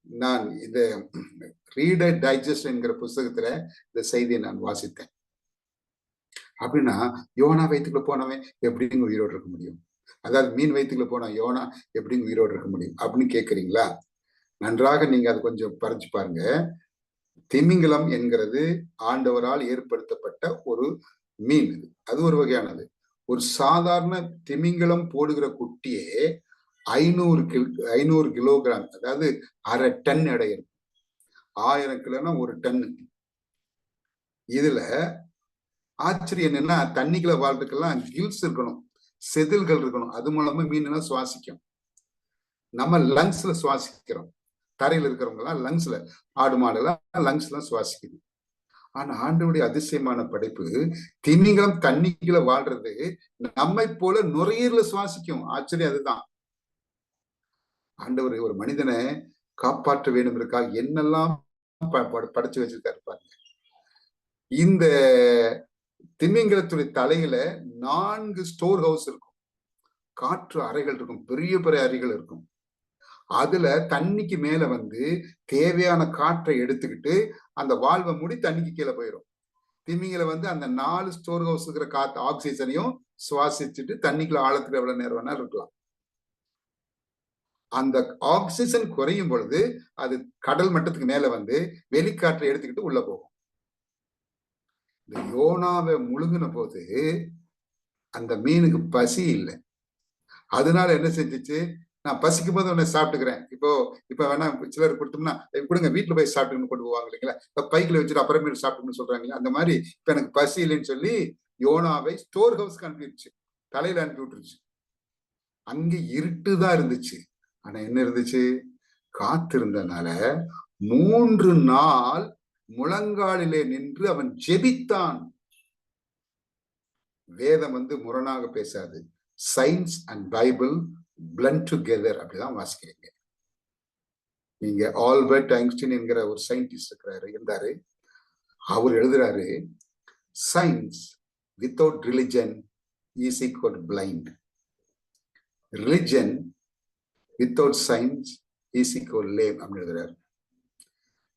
நான் இந்த ரீடர் டைஜஸ்ட் என்கிற புஸ்தகத்துல இந்த செய்தியை நான் வாசித்தேன். அப்படின்னா யோனா வயிற்றுக்குள்ள போனவன் எப்படிங்க உயிரோடு இருக்க முடியும்? அதாவது மீன் வயிற்றுக்குள்ள போனா யோனா எப்படிங்க உயிரோடு இருக்க முடியும் அப்படின்னு கேட்குறீங்களா? நன்றாக நீங்க அதை கொஞ்சம் பறிச்சு பாருங்க. திமிங்கலம் என்கிறது ஆண்டவரால் ஏற்படுத்தப்பட்ட ஒரு மீன். அது ஒரு வகையானது. ஒரு சாதாரண திமிங்கலம் போடுகிற குட்டியே 500 கிலோகிராம், அதாவது 1/2 டன் எடை இருக்கும். 1000 கிலோனா 1 டன்னு. இதுல ஆச்சரியம் என்னன்னா, தண்ணிக்குள்ள வாழ்றதுக்கெல்லாம் கில்ஸ் இருக்கணும், செதில்கள் இருக்கணும். அது மூலமா மீன் சுவாசிக்கும். நம்ம லங்ஸ்ல சுவாசிக்கிறோம். தரையில இருக்கிறவங்க எல்லாம் லங்ஸ்ல, ஆடு மாடு எல்லாம் லங்ஸ்ல சுவாசிக்குது. ஆனா ஆண்டவருடைய அதிசயமான படைப்பு, திமிங்கலம் தண்ணிக்குள்ள வாழ்றது நம்மை போல நுரையீரல சுவாசிக்கும். ஆச்சரியம் அதுதான். ஆண்டவர் ஒரு மனிதனை காப்பாற்ற வேண்டும் இருக்கா என்னெல்லாம் படைச்சு வச்சிருக்காரு பாருங்க. இந்த திமிங்கலத்துடைய தலையில 4 ஸ்டோர் ஹவுஸ் இருக்கும், காற்று அறைகள் இருக்கும், பெரிய பெரிய அறைகள் இருக்கும். அதுல தண்ணிக்கு மேல வந்து தேவையான காற்றை எடுத்துக்கிட்டு அந்த வால்வை மூடி தண்ணிக்கு கீழே போயிடும். திமிங்கல வந்து அந்த 4 ஸ்டோர் ஹவுஸ் இருக்கிற காற்று ஆக்சிஜனையும் சுவாசிச்சுட்டு தண்ணிக்குள்ள ஆழத்துக்கு எவ்வளவு நேரம் வேணா இருக்கலாம். அந்த ஆக்சிஜன் குறையும் பொழுது அது கடல் மட்டத்துக்கு மேல வந்து வெளிக்காற்றை எடுத்துக்கிட்டு உள்ள போகும். இந்த யோனாவை முழுங்கின போது அந்த மீனுக்கு பசி இல்லை. அதனால என்ன செஞ்சிச்சு, நான் பசிக்கும் போது உன்னை சாப்பிட்டுக்கிறேன். இப்ப வேணா சிலர் கொடுத்தோம்னா கொடுங்க வீட்டுல போய் சாப்பிட்டுன்னு கொண்டு போவாங்க இல்லைங்களா, பைக்கில் வச்சுட்டு அப்புறமே சாப்பிட்டுன்னு சொல்றாங்களே, அந்த மாதிரி இப்ப எனக்கு பசி இல்லைன்னு சொல்லி யோனாவை ஸ்டோர் ஹவுஸ்க்கு அனுப்பிடுச்சு, தலையில அனுப்பி விட்டுருச்சு. அங்க இருட்டுதான் இருந்துச்சு. ஆனா என்ன இருந்துச்சு, காத்திருந்தனால 3 நாள் முழங்காலிலே நின்று அவன் ஜெபித்தான். வேதம் வந்து முரணாக பேசாது. Science and Bible blend together அப்படிதான் வாசிக்கிறீங்க. நீங்க ஆல்பர்ட் ஐன்ஸ்டீன் என்கிற ஒரு சயின்டிஸ்ட் இருந்தாரு. அவர் எழுதுறாரு, science without religion is equal blind, religion without science is equal lame அப்படின்னு எழுதுறாரு.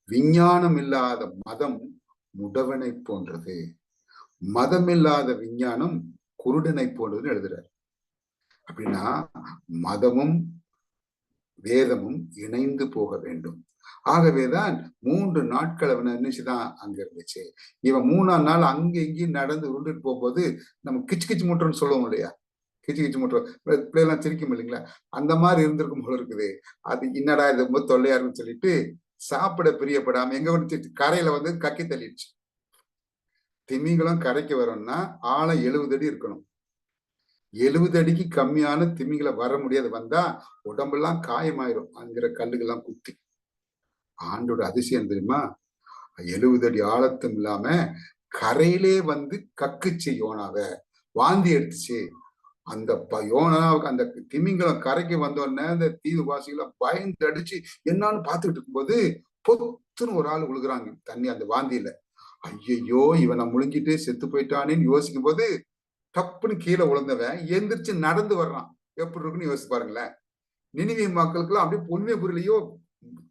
விஞ்ஞானம் இல்லாத மதம் முடவனை போன்றது, மதம் இல்லாத விஞ்ஞானம் குருடனை போன்றதுன்னு எழுதுறாரு. அப்படின்னா மதமும் வேதமும் இணைந்து போக வேண்டும். ஆகவேதான் 3 நாட்கள் அவன் நினைச்சுதான் அங்க இருந்துச்சு. இவன் 3ஆம் நாள் அங்க இங்கேயும் நடந்து உருண்டுட்டு போகும்போது நம்ம கிச்சு கிச்சு முட்டுறன்னு சொல்லுவோம் இல்லையா, கிச்சு கிச்சு முட்டுறோம், பிள்ளைலாம் சிரிக்கும் இல்லைங்களா, அந்த மாதிரி இருந்திருக்கும் போல இருக்குது. அது என்னடா இது ரொம்ப தொல்லையா இருக்குன்னு சொல்லிட்டு சாப்பிட பிரியப்படாம எங்க வந்து கரையில வந்து கக்கி தள்ளிடுச்சு. திமிங்கலம் கரைக்கு வரணும்னா ஆழம் 70 அடி இருக்கணும். 70 அடிக்கு கம்மியான திமிங்கலம் வர முடியாது. வந்தா உடம்பெல்லாம் காயமாயிரும் அங்கிற கல்லுகள்லாம் குத்தி. ஆண்டோட அதிசயம் தெரியுமா, 70 அடி ஆழத்தும் இல்லாம கரையிலே வந்து கக்குச்சு யோனாவ, வாந்தி எடுத்துச்சு. அந்த யோனாவுக்கு அந்த திமிங்கலம் கரைக்கு வந்தோடனே அந்த தீவு வாசிகளை பயந்து அடிச்சு என்னன்னு பார்த்துட்டு இருக்கும்போது பொத்துன்னு ஒரு ஆள் விழுகுறாங்க தண்ணி அந்த வாந்தியில. ஐயையோ இவனை முழுங்கிட்டு செத்து போயிட்டானேன்னு யோசிக்கும் போது டப்புன்னு கீழே விழுந்தவன் எந்திரிச்சு நடந்து வர்றான். எப்படி இருக்குன்னு யோசிச்சு பாருங்களேன். நினிவே மக்களுக்கெல்லாம் அப்படியே பொண்ணுமே புரியலையோ,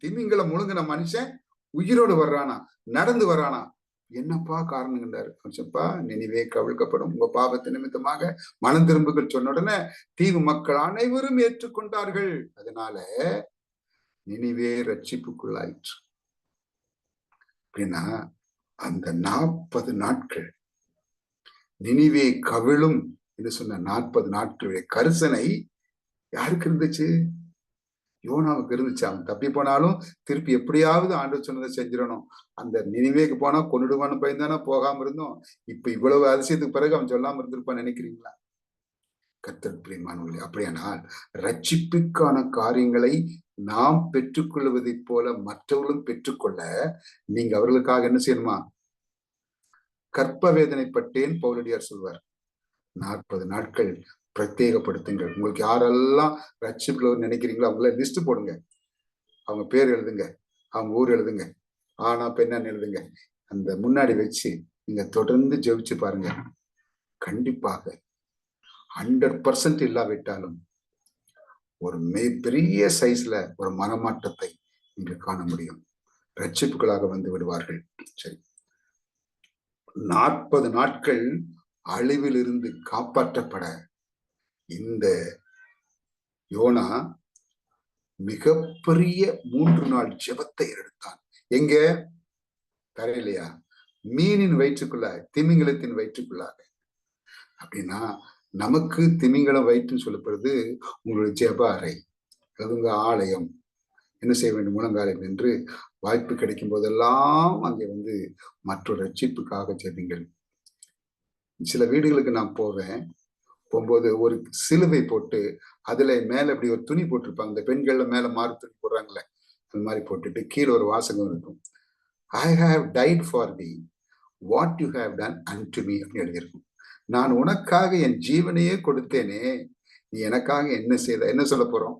திமிங்கலம் முழுங்கின மனுஷன் உயிரோடு வர்றானா, நடந்து வர்றானா, என்னப்பா காரணங்கிறாரு. கொஞ்சப்பா நினிவே கவிழ்க்கப்படும் உங்க பாவத்து நிமித்தமாக மனம் திரும்புகள் சொன்ன உடனே தீவு மக்கள் அனைவரும் ஏற்றுக்கொண்டார்கள். அதனால நினிவே ரட்சிப்புக்குள்ளாயிற்று. அப்படின்னா அந்த 40 நாட்கள் நினிவே கவிழும் என்று சொன்ன 40 நாட்களுடைய கரிசனை யாருக்கு இருந்துச்சு? யோனாவுக்கு இருந்துச்சு. அவன் தப்பி போனாலும் திருப்பி எப்படியாவது ஆண்டவர் சொன்னதை செஞ்சிடணும். அந்த நினிவேக்கு போனா கொன்னுடுவான்னு பயந்தானா போகாம இருந்தோம். இப்ப இவ்வளவு அதிசயத்துக்கு பிறகு அவன் சொல்லாம இருந்திருப்பான்னு நினைக்கிறீங்களா? கர்த்தர் பிரியமானவர்களே, அப்படியானால் ரட்சிப்புக்கான காரியங்களை நாம் பெற்றுக்கொள்வதை போல மற்றவர்களும் பெற்றுக்கொள்ள நீங்க அவர்களுக்காக என்ன செய்யணுமா? கற்ப வேதனைப்பட்டேன் பவுலடியார் சொல்வார். 40 நாட்கள் பிரத்யேகப்படுத்துங்கள். உங்களுக்கு யாரெல்லாம் ரட்சிப்புல நினைக்கிறீங்களோ அவங்கள லிஸ்ட் போடுங்க. அவங்க பேர் எழுதுங்க, அவங்க ஊர் எழுதுங்க, ஆனா பெண்ணான்னு எழுதுங்க. அந்த முன்னாடி வச்சு நீங்க தொடர்ந்து ஜெபிச்சு பாருங்க. கண்டிப்பாக 100% இல்லாவிட்டாலும் ஒரு பெரிய சைஸ்ல ஒரு மனமாற்றத்தை நீங்க காண முடியும். ரட்சிப்புகளாக வந்து விடுவார்கள். சரி, 40 நாட்கள் அழிவில் இருந்து காப்பாற்றப்பட இந்த யோனா மிகப்பெரிய 3 நாள் ஜெபத்தை எடுத்தான். எங்க? தரையிலையா? மீனின் வயிற்றுக்குள்ள, திமிங்கலத்தின் வயிற்றுக்குள்ளாக. அப்படின்னா நமக்கு திமிங்கலம் வயிற்றுன்னு சொல்லப்படுறது உங்களுடைய ஜெப அறை, அது உங்க ஆலயம். என்ன செய்ய வேண்டும்? முழங்காலில் நின்று வாய்ப்பு கிடைக்கும் போதெல்லாம் அங்கே வந்து மற்றொரு ரட்சிப்புக்காக ஜெபிங்கள். சில வீடுகளுக்கு நான் போகும்போது ஒரு சிலுவை போட்டு அதுல மேல இப்படி ஒரு துணி போட்டிருப்பாங்க. இந்த பெண்கள்ல மேல மாறு துணி போடுறாங்களே, அந்த மாதிரி போட்டுட்டு கீழே ஒரு வாசகம் இருக்கும். I have tight for the what you have done and me அப்படின்னு எழுதியிருக்கும். நான் உனக்காக என் ஜீவனையே கொடுத்தேனே, நீ எனக்காக என்ன செய்த? என்ன சொல்ல போறோம்?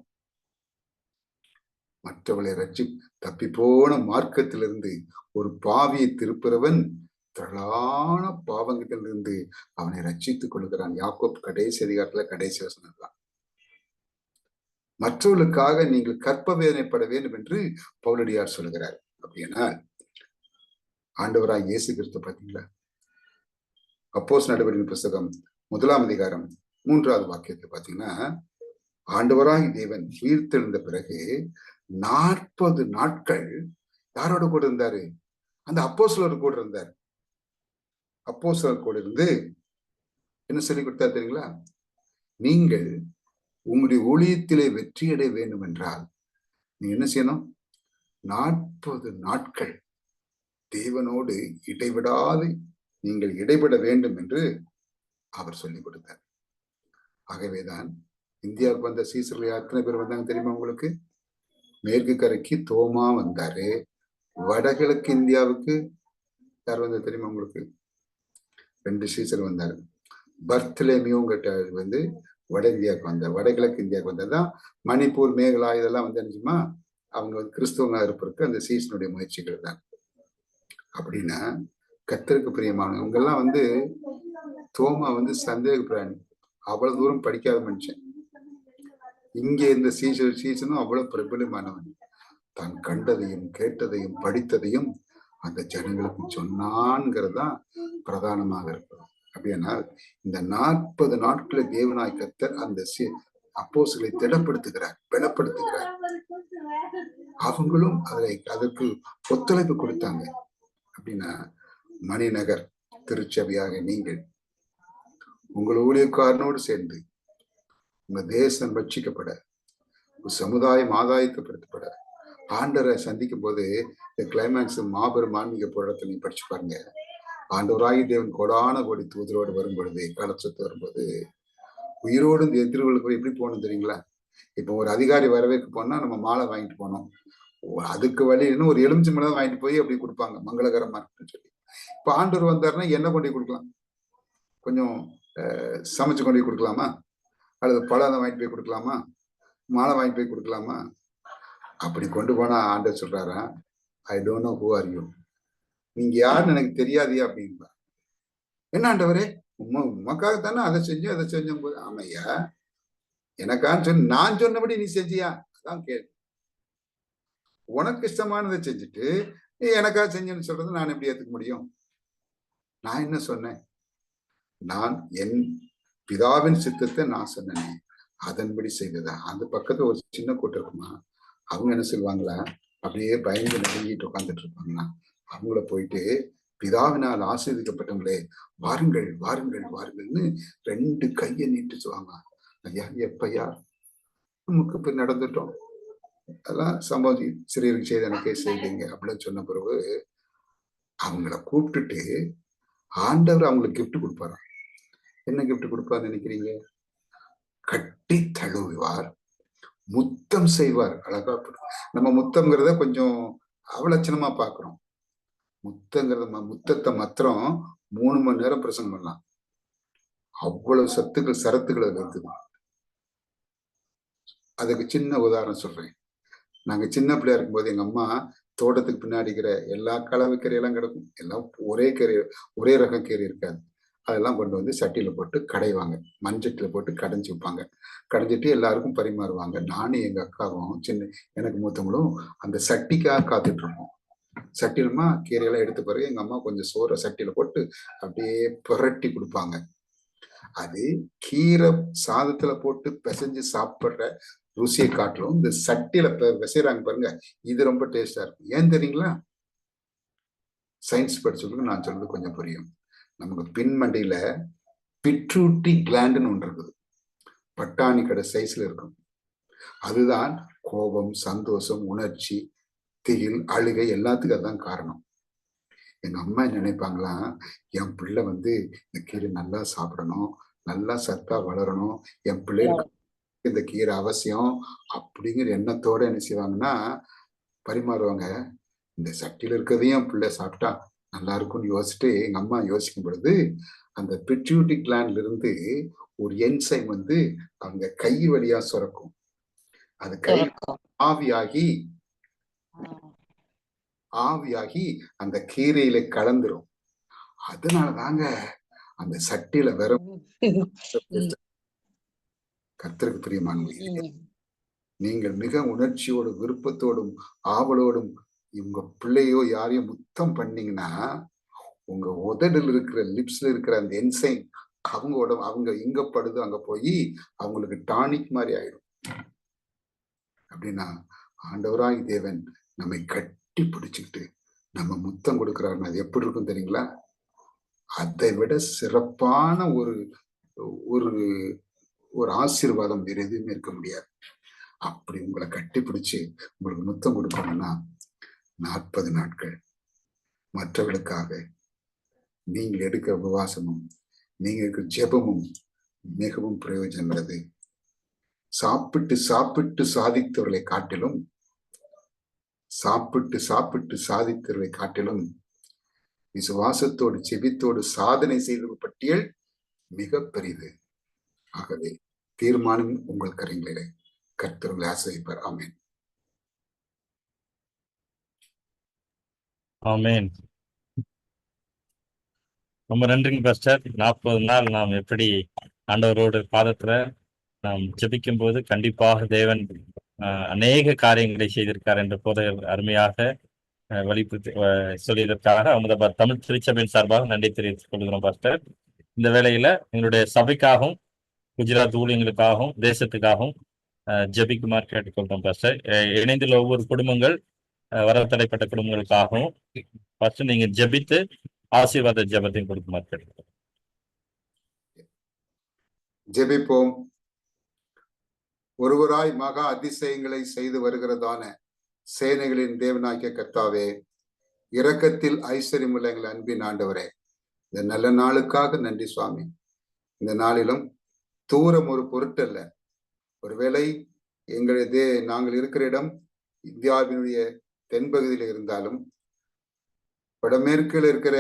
மற்றவளை ரட்சி தப்பி போன மார்க்கத்திலிருந்து ஒரு பாவியை திருப்புறவன் திரளான பாவங்களிலிருந்து அவனை ரட்சித்துக் கொள்கிறான். யாக்கோப் கடைசி அதிகாரத்துல கடைசி வசனம்தான். மற்றவர்களுக்காக நீங்கள் கற்ப வேதனைப்பட வேண்டும் என்று பவுலடியார் சொல்கிறார். அப்படின்னா ஆண்டவராய் இயேசு கிறிஸ்து பாத்தீங்களா? அப்போஸ்தலர் நடவடிக்கைகளின் புஸ்தகம் 1ஆம் அதிகாரம் 3வது வாக்கியத்தை பாத்தீங்கன்னா, ஆண்டவராய் தேவன் உயிர்த்தெழுந்த பிறகு 40 நாட்கள் யாரோட கூட இருந்தாரு? அந்த அப்போஸ்தலர் கூட இருந்தார். அப்போஸ்தலர் கூட இருந்து என்ன சொல்லி கொடுத்தார் தெரியுங்களா? நீங்கள் உங்களுடைய ஊழியத்திலே வெற்றியடைய வேண்டும் என்றால் நீங்க என்ன செய்யணும்? 40 நாட்கள் தேவனோடு இடைவிடாது நீங்கள் இடைபட வேண்டும் என்று அவர் சொல்லிக் கொடுத்தார். ஆகவேதான் இந்தியாவுக்கு வந்த சீசர்கள் எத்தனை பேர் வந்தாங்க தெரியுமா உங்களுக்கு? மேற்கு கரைக்கு தோமா வந்தாரு. வடகிழக்கு இந்தியாவுக்கு யார் வந்தது தெரியுமா உங்களுக்கு? 2 சீசர் வந்தாரு. பர்த்லேமியோங்கிட்ட வந்து வட இந்தியாவுக்கு வந்தார். வடகிழக்கு இந்தியாவுக்கு வந்ததுதான் மணிப்பூர், மேகலா இதெல்லாம் வந்து நினைச்சுமா அவங்க வந்து கிறிஸ்தவங்களா இருப்பதற்கு அந்த சீசனுடைய முயற்சிகள் தான். அப்படின்னா கர்த்தருக்கு பிரியமானவங்க எல்லாம் வந்து தோமா வந்து சந்தேக பிராணி, அவ்வளவு தூரம் படிக்காத மனுஷன். இங்கே இந்த சீசனும் அவ்வளவு பிரபலமானவன். தான் கண்டதையும் கேட்டதையும் படித்ததையும் அந்த ஜனங்களுக்கு சொன்னான்ங்கிறது தான் பிரதானமாக இருக்கிறது. அப்படின்னா இந்த 40 நாட்களை தேவனாய் கர்த்தர் அந்த அப்போஸ்தலரை திடப்படுத்துகிறார், பலப்படுத்துகிறார். அவங்களும் அதற்கு ஒத்துழைப்பு கொடுத்தாங்க. அப்படின்னா மணிநகர் திருச்சபையாக நீங்கள் உங்கள் ஊழியக்காரனோடு சேர்ந்து உங்க தேசம் ரட்சிக்கப்பட, சமுதாயம் ஆதாயத்தைப்படுத்தப்பட, ஆண்டவரை சந்திக்கும் போது இந்த கிளைமேக்ஸ் மாபெரும் ஆன்மீக போராட்டத்தை நீங்க படிச்சு பாருங்க. ஆண்டவராகி தேவன் கோடான கோடி தூதரோடு வரும்பொழுது, காலச்சத்து வரும்போது உயிரோடு இந்த எதிர்வுகளுக்கு எப்படி போகணும் தெரியுங்களா? இப்போ ஒரு அதிகாரி வரவேற்க போனா நம்ம மாலை வாங்கிட்டு போனோம். அதுக்கு வழி இன்னும் ஒரு எலுமிச்சை மலை வாங்கிட்டு போய் அப்படி கொடுப்பாங்க, மங்களகரமா இருக்குன்னு சொல்லி. இப்ப ஆண்டவர் வந்தாருன்னா என்ன கொண்டு கொடுக்கலாம்? கொஞ்சம் சமைச்சு கொண்டு கொடுக்கலாமா? அல்லது பழம் வாங்கிட்டு போய் கொடுக்கலாமா, மாலை வாங்கிட்டு போய் கொடுக்கலாமா? அப்படி கொண்டு போனா ஆண்டவர் சொல்றாரா, I don't know who are you, நீங்க யாருன்னு எனக்கு தெரியாதியா அப்படின்பா. என்ன ஆண்டவரே, உமக்காகத்தானே அதை செஞ்சோம் போது, ஆமையா எனக்கான்னு சொல்லி நான் சொன்னபடி நீ செஞ்சியா, அதான் கேள்வி. உனக்கு இஷ்டமானதை செஞ்சுட்டு நீ எனக்காக செஞ்சேன்னு சொல்றது நான் எப்படி ஏத்துக்க முடியும்? நான் என்ன சொன்னேன்? நான் என் பிதாவின் சித்தத்தை நான் சொன்னேன், அதன்படி செய்ததா. அந்த பக்கத்துல ஒரு சின்ன கூட்டம் இருக்குமா, அவங்க என்ன சொல்லுவாங்களா, அப்படியே பயந்து நடுங்கிட்டு உட்காந்துட்டு இருப்பாங்களா, அவங்கள போயிட்டு பிதாவினால் ஆசீர்வதிக்கப்பட்டவங்களே வாருங்கள் வாருங்கள் வாருங்கள்னு 2 கையை நீட்டு சொல்லுவாங்க. ஐயா எப்பையா நமக்கு இப்ப நடந்துட்டோம், அதெல்லாம் சம்பவம் சிறியருக்கு செய்த எனக்கே செய்தீங்க அப்படின்னு சொன்ன பிறகு அவங்கள கூப்பிட்டுட்டு ஆண்டவர் அவங்களுக்கு கிஃப்ட் கொடுப்பாரு. என்ன கிஃப்ட் கொடுப்பாரு நினைக்கிறீங்க? கட்டி தழுவுவார், முத்தம் செய்வார். அழகா நம்ம முத்தம்ங்கிறத கொஞ்சம் அவலட்சணமா பாக்குறோம். முத்தத்தை மாத்திரம் 3 மணி நேரம் பிரசங்கம் பண்ணலாம், அவ்வளவு சத்துக்கள் சரத்துக்கள் அது இருக்குது. அதுக்கு சின்ன உதாரணம் சொல்றேன். நாங்க சின்ன பிள்ளையா இருக்கும்போது எங்க அம்மா தோட்டத்துக்கு பின்னாடி இருக்கிற எல்லா கலவை கீரையெல்லாம் கிடக்கும், எல்லாம் ஒரே கீரை, ஒரே ரகம் கீரை இருக்காது, அதெல்லாம் கொண்டு வந்து சட்டியில போட்டு கடைவாங்க, மண்சட்டியில போட்டு கடைஞ்சி வைப்பாங்க. கடைஞ்சிட்டு எல்லாருக்கும் பரிமாறுவாங்க. நானும் எங்க அக்காவும் எனக்கு மூத்தவங்களும் அந்த சட்டிக்காக காத்துட்டு இருப்போம். சட்டிலுமா கீரையெல்லாம் எடுத்த பிறகு எங்க அம்மா கொஞ்சம் சோறை சட்டியில போட்டு அப்படியே புரட்டி கொடுப்பாங்க. அது கீரை சாதத்துல போட்டு பிசைஞ்சு சாப்பிடுற ருசியை காட்டிலும் இந்த சட்டியில விசைறாங்க பாருங்க, இது ரொம்ப டேஸ்டா இருக்கும். ஏன் தெரியுங்களா? சயின்ஸ் படிச்சவங்களுக்கு நான் சொல்றது கொஞ்சம் புரியும். நமக்கு பின்மண்டையில பிட்ரூட்டி கிளாண்டுன்னு ஒன்று இருக்குது, பட்டாணி கடை சைஸ்ல இருக்கும். அதுதான் கோபம், சந்தோஷம், உணர்ச்சி, திகில், அழுகை எல்லாத்துக்கும் அதுதான் காரணம். எங்க அம்மா நினைப்பாங்களா, என் பிள்ளை இந்த கீரை நல்லா சாப்பிடணும், நல்லா சத்தா வளரணும், என் பிள்ளைகளுக்கு இந்த கீரை அவசியம் அப்படிங்கிற எண்ணத்தோட என்ன செய்வாங்கன்னா பரிமாறுவாங்க. இந்த சட்டியில இருக்கிறதையும் பிள்ளை சாப்பிட்டா நல்லா இருக்கும்னு யோசிச்சுட்டு எங்க அம்மா யோசிக்கும் பொழுது அந்த பிட்யூட்டி கிளாண்ட்ல இருந்து ஒரு என்சைம் அவங்க கை வழியா சுரக்கும். அது கை ஆவியாகி அந்த கீரையில கலந்துரும். அதனாலதாங்க அந்த சட்டியில வர கர்த்தருக்கு பிரியமானவர்களே, நீங்கள் மிக உணர்ச்சியோடும் விருப்பத்தோடும் ஆவலோடும் உங்க பிள்ளையோ யாரையும் முத்தம் பண்ணீங்கன்னா உங்க உதடில் இருக்கிற லிப்ஸ்ல இருக்கிற அந்த என்சைம் அவங்க இங்க படுது அங்க போய் அவங்களுக்கு டானிக் மாதிரி ஆயிடும். அப்படின்னா ஆண்டவராய் தேவன் நம்மை கட்டி பிடிச்சுக்கிட்டு நம்ம முத்தம் கொடுக்கிறாருன்னா அது எப்படி இருக்கும் தெரியுங்களா? அதை விட சிறப்பான ஒரு ஒரு ஒரு ஆசீர்வாதம் வேற எதுவுமே இருக்க முடியாது. அப்படி உங்களை கட்டி பிடிச்சு உங்களுக்கு முத்தம் கொடுக்கணும்னா 40 நாட்கள் மற்றவர்களுக்காக நீங்கள் எடுக்கிற உபவாசமும் நீங்க இருக்கிற ஜெபமும் மிகவும் பிரயோஜனம் உள்ளது. சாப்பிட்டு சாப்பிட்டு சாதித்தவர்களை காட்டிலும் விசுவாசத்தோடு செபித்தோடு சாதனை செய்த பட்டியல் மிக பெரிது. ஆகவே தீர்மானம் உங்கள் கரங்களிலே. கர்த்தர் ஆசீர்வதிப்பார். ஆமென். ஆமென். ரொம்ப நன்றிங்க பாஸ்டர். 40 நாள் நாம் எப்படி ஆண்டவரோட பாதத்துல நாம் ஜெபிக்கும் போது கண்டிப்பாக தேவன் அநேக காரியங்களை செய்திருக்கார் என்ற போதை அருமையாக வெளிப்படுத்தி சொல்லியதற்காக அமுதாபாத் தமிழ் திருச்சபையின் சார்பாக நன்றி தெரிவித்துக் கொள்கிறோம் பாஸ்டர். இந்த வேளையில எங்களுடைய சபைக்காகவும் குஜராத் ஊழியர்களுக்காகவும் தேசத்துக்காகவும் ஜெபிக்குமாறு கேட்டுக்கொள்கிறோம் பாஸ்டர். இணைந்துள்ள ஒவ்வொரு குடும்பங்கள் வரத்தடைப்பட்ட குடும்பங்களுக்காகவும் ஃபர்ஸ்ட் நீங்க ஜெபித்து ஆசீர்வாத ஜெபத்தையும் கொடுக்குமாறு கேட்டுக்கொள்கிறோம். ஜெபிப்போம். ஒருவராய் மகா அதிசயங்களை செய்து வருகிறதான சேனைகளின் தேவனாகிய கர்த்தாவே, இரக்கத்தில் ஐஸ்வர்யமுள்ள எங்கள் அன்பின் ஆண்டவரே, இந்த நல்ல நாளுக்காக நன்றி சுவாமி. இந்த நாளிலும் தூரம் ஒரு பொருட்டல்ல. ஒருவேளை நாங்கள் இருக்கிற இடம் இந்தியாவினுடைய தென்பகுதியில் இருந்தாலும் வடமேற்கில் இருக்கிற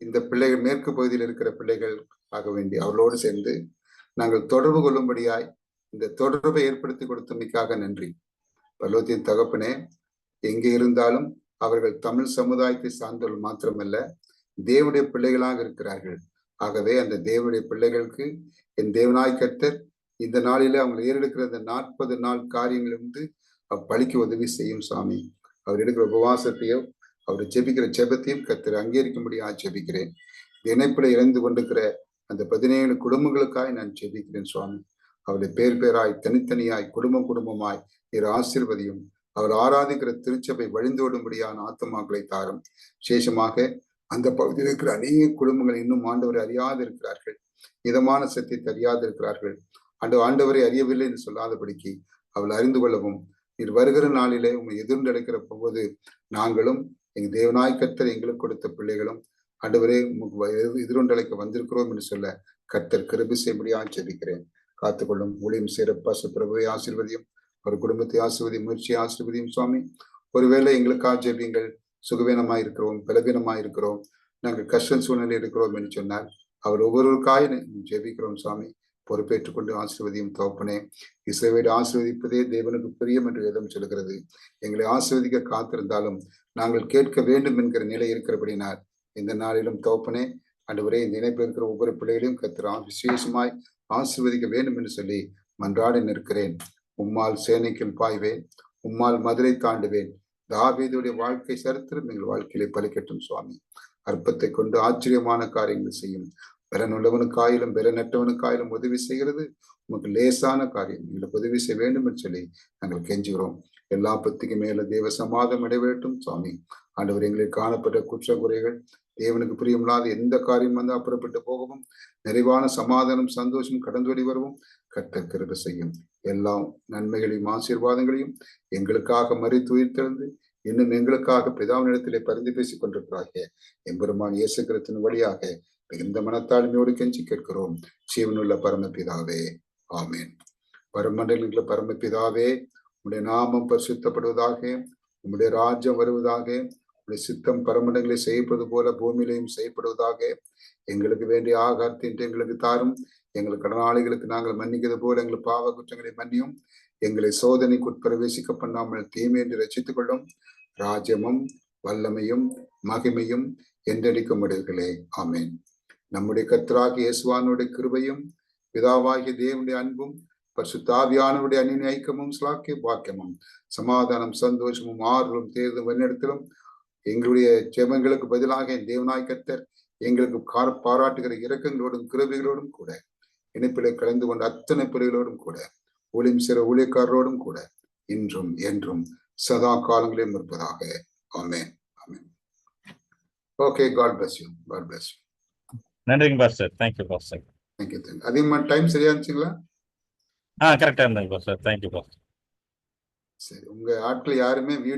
இந்த பிள்ளைகள், மேற்கு பகுதியில் இருக்கிற பிள்ளைகள் ஆக வேண்டி அவர்களோடு சேர்ந்து நாங்கள் தொடர்பு கொள்ளும்படியாய் இந்த தொடர்பை ஏற்படுத்தி கொடுத்தமைக்காக நன்றி. பரலோகத்தின் தகப்பனே, எங்கே இருந்தாலும் அவர்கள் தமிழ் சமுதாயத்தை சார்ந்தவர்கள் மாத்திரமல்ல, தேவனுடைய பிள்ளைகளாக இருக்கிறார்கள். ஆகவே அந்த தேவனுடைய பிள்ளைகளுக்கு என் தேவனாய் கர்த்தர் இந்த நாளில அவங்க ஏறெடுக்கிற அந்த 40 நாள் காரியங்களிலிருந்து பழிக்க உதவி செய்யும் சாமி. அவர் எடுக்கிற உபவாசத்தையும் அவர் ஜெபிக்கிற ஜெபத்தையும் கர்த்தர் அங்கீகரிக்கும்படியா ஜெபிக்கிறேன். இணைப்பில இறந்து கொண்டிருக்கிற அந்த 17 குடும்பங்களுக்காய் நான் ஜெபிக்கிறேன் சுவாமி. அவருடைய பேர் பேராய் தனித்தனியாய் குடும்பமாய் நீர் ஆசீர்வதியும். அவர் ஆராதிக்கிற திருச்சபை வழிந்தோடும்படியான ஆத்துமாக்களை தாரும். விசேஷமாக அந்த பகுதியில் இருக்கிற அநேக குடும்பங்கள் இன்னும் ஆண்டவரை அறியாது இருக்கிறார்கள், இதமான சத்தியத்தை அறியாது இருக்கிறார்கள். ஆண்டவரை அறியவில்லை என்று சொல்லாதபடிக்கு அவள் அறிந்து கொள்ளவும், நீர் வருகிற நாளிலே உண்மை எதிர்ந்து அடைக்கிற போது நாங்களும் எங்க தேவனாய் கர்த்தர் எங்களுக்கு கொடுத்த பிள்ளைகளும் ஆண்டவரே எதிரொன்றழைக்க வந்திருக்கிறோம் என்று சொல்ல கர்த்தர் கிருபை செய்யும்படியா ஜெபிக்கிறேன். காத்துக்கொள்ளும். ஊழியம் சிறப்பா பிரபுவை ஆசீர்வதியும், ஒரு குடும்பத்தை ஆசீர்வதியும், முயற்சியை ஆசீர்வதியும் சுவாமி. ஒருவேளை எங்களுக்காக ஜெபிங்கள், சுகவீனமாய் இருக்கிறோம், பலவீனமாய் இருக்கிறோம், நாங்கள் கஷ்ட சூழ்நிலை இருக்கிறோம் என்று சொன்னால் அவர் ஒவ்வொருவருக்காய் ஜெபிக்கிறோம் சுவாமி. பொறுப்பேற்றுக் கொண்டு ஆசீர்வதியும் தகப்பனே. இஸ்ரவேலை ஆசீர்வதிப்பதே தேவனுக்கு பிரியம் என்று வேதம் சொல்கிறது. எங்களை ஆசீர்வதிக்க காத்திருந்தாலும் நாங்கள் கேட்க வேண்டும் என்கிற நிலை இருக்கிறபடினார் இந்த நாளிலும் தகப்பனே ஆண்டவரே, இந்த இணைப்பில் இருக்கிற ஒவ்வொரு பிள்ளைகளையும் கர்த்தர் விசேஷமாய் ஆசீர்வதிக்க வேண்டும் என்று சொல்லி மன்றாடி நிற்கிறேன். உம்மால் சேனைக்குள் பாய்வேன், உம்மால் மதுரை தாண்டுவேன். தாவீதுடைய வாழ்க்கை சரித்திரம் எங்கள் வாழ்க்கையிலே பலிக்கட்டும் சுவாமி. அற்பத்தை கொண்டு ஆச்சரியமான காரியங்கள் செய்யும். பலனுள்ளவனுக்காயிலும் பலனற்றவனுக்காயிலும் உதவி செய்கிறது உமக்கு லேசான காரியம். எங்களுக்கு உதவி செய்ய வேண்டும் என்று சொல்லி நாங்கள் கெஞ்சுகிறோம். எல்லா பத்திக்கு மேல தேவ சமாதம் இடைவேட்டும் சுவாமி. ஆண்டவர் எங்களுக்கு காணப்பட்ட குற்ற குறைகள், தேவனுக்கு பிரியமில்லாத எந்த காரியம் வந்து அப்புறப்பட்டு போகவும், நிறைவான சமாதானம் சந்தோஷம் கடந்தோடி வரவும் கர்த்தர் கிருபை செய்யும். எல்லா நன்மைகளையும் ஆசீர்வாதங்களையும் எங்களுக்காக மறித்து உயிர்த்தெழுந்து இன்னும் எங்களுக்காக பிதாவினிடத்திலே பரிந்து பேசிக் கொண்டிருக்கிறார்கள் எம்பெருமான் இயேசு கிறிஸ்துவின் வழியாக மிகுந்த மனத்தாழ்மையோடு கெஞ்சி கேட்கிறோம் ஜீவனுள்ள பரமபிதாவே, ஆமேன். பரமண்டல பரமபிதாவே, உம்முடைய நாமம் பரிசுத்தப்படுவதாக, உம்முடைய ராஜ்யம் வருவதாக, உம்முடைய சித்தம் பரமண்டங்களை செய்யப்படுவது போல பூமியிலையும் செய்யப்படுவதாக. எங்களுக்கு வேண்டிய ஆகாரத்தை எங்களுக்கு தாரும். எங்கள் கடனாளிகளுக்கு நாங்கள் மன்னிக்கிறது போல எங்கள் பாவ குற்றங்களை மன்னியும். எங்களை சோதனைக்கு உட்பிரவேசிக்க பண்ணாமல் தீமை என்று ரசித்துக் கொள்ளும். ராஜ்யமும் வல்லமையும் மகிமையும் என்றடிக்கும் முடிவுகளே, ஆமேன். நம்முடைய கர்த்தராகிய இயேசுவானுடைய கிருபையும் பிதாவாகிய தேவனுடைய அன்பும் பரிசுத்தாவியானவருடைய அன்பின் ஐக்கியமும் ஸ்லாக்கிய பாக்கியமும் சமாதானம் சந்தோஷமும் ஆறுதலும் தேர்தலும் வழிநடத்தலும் எங்களுடைய ஜெபங்களுக்கு பதிலாக தேவனாய் கர்த்தர் எங்களுக்கு பாராட்டுகிற இரக்கங்களோடும் கிருபைகளோடும் கூட இணைப்பிலே கலந்து கொண்ட அத்தனை பிள்ளைகளோடும் கூட ஊழியம் சிற ஊழியக்காரரோடும் கூட இன்றும் என்றும் சதா காலங்களிலும் இருப்பதாக. Amen, amen. Okay, God bless you, God bless you. நன்றிங்க பாஸ்டர். Thank you pastor. தேங்க்யூ. அதிகமா டைம் சரியா இருந்துச்சுங்களா? கரெக்டா இருந்தாங்க பாஸ்டர். Thank you pastor. சரி, உங்க ஆட்கள் யாருமே வீடியோ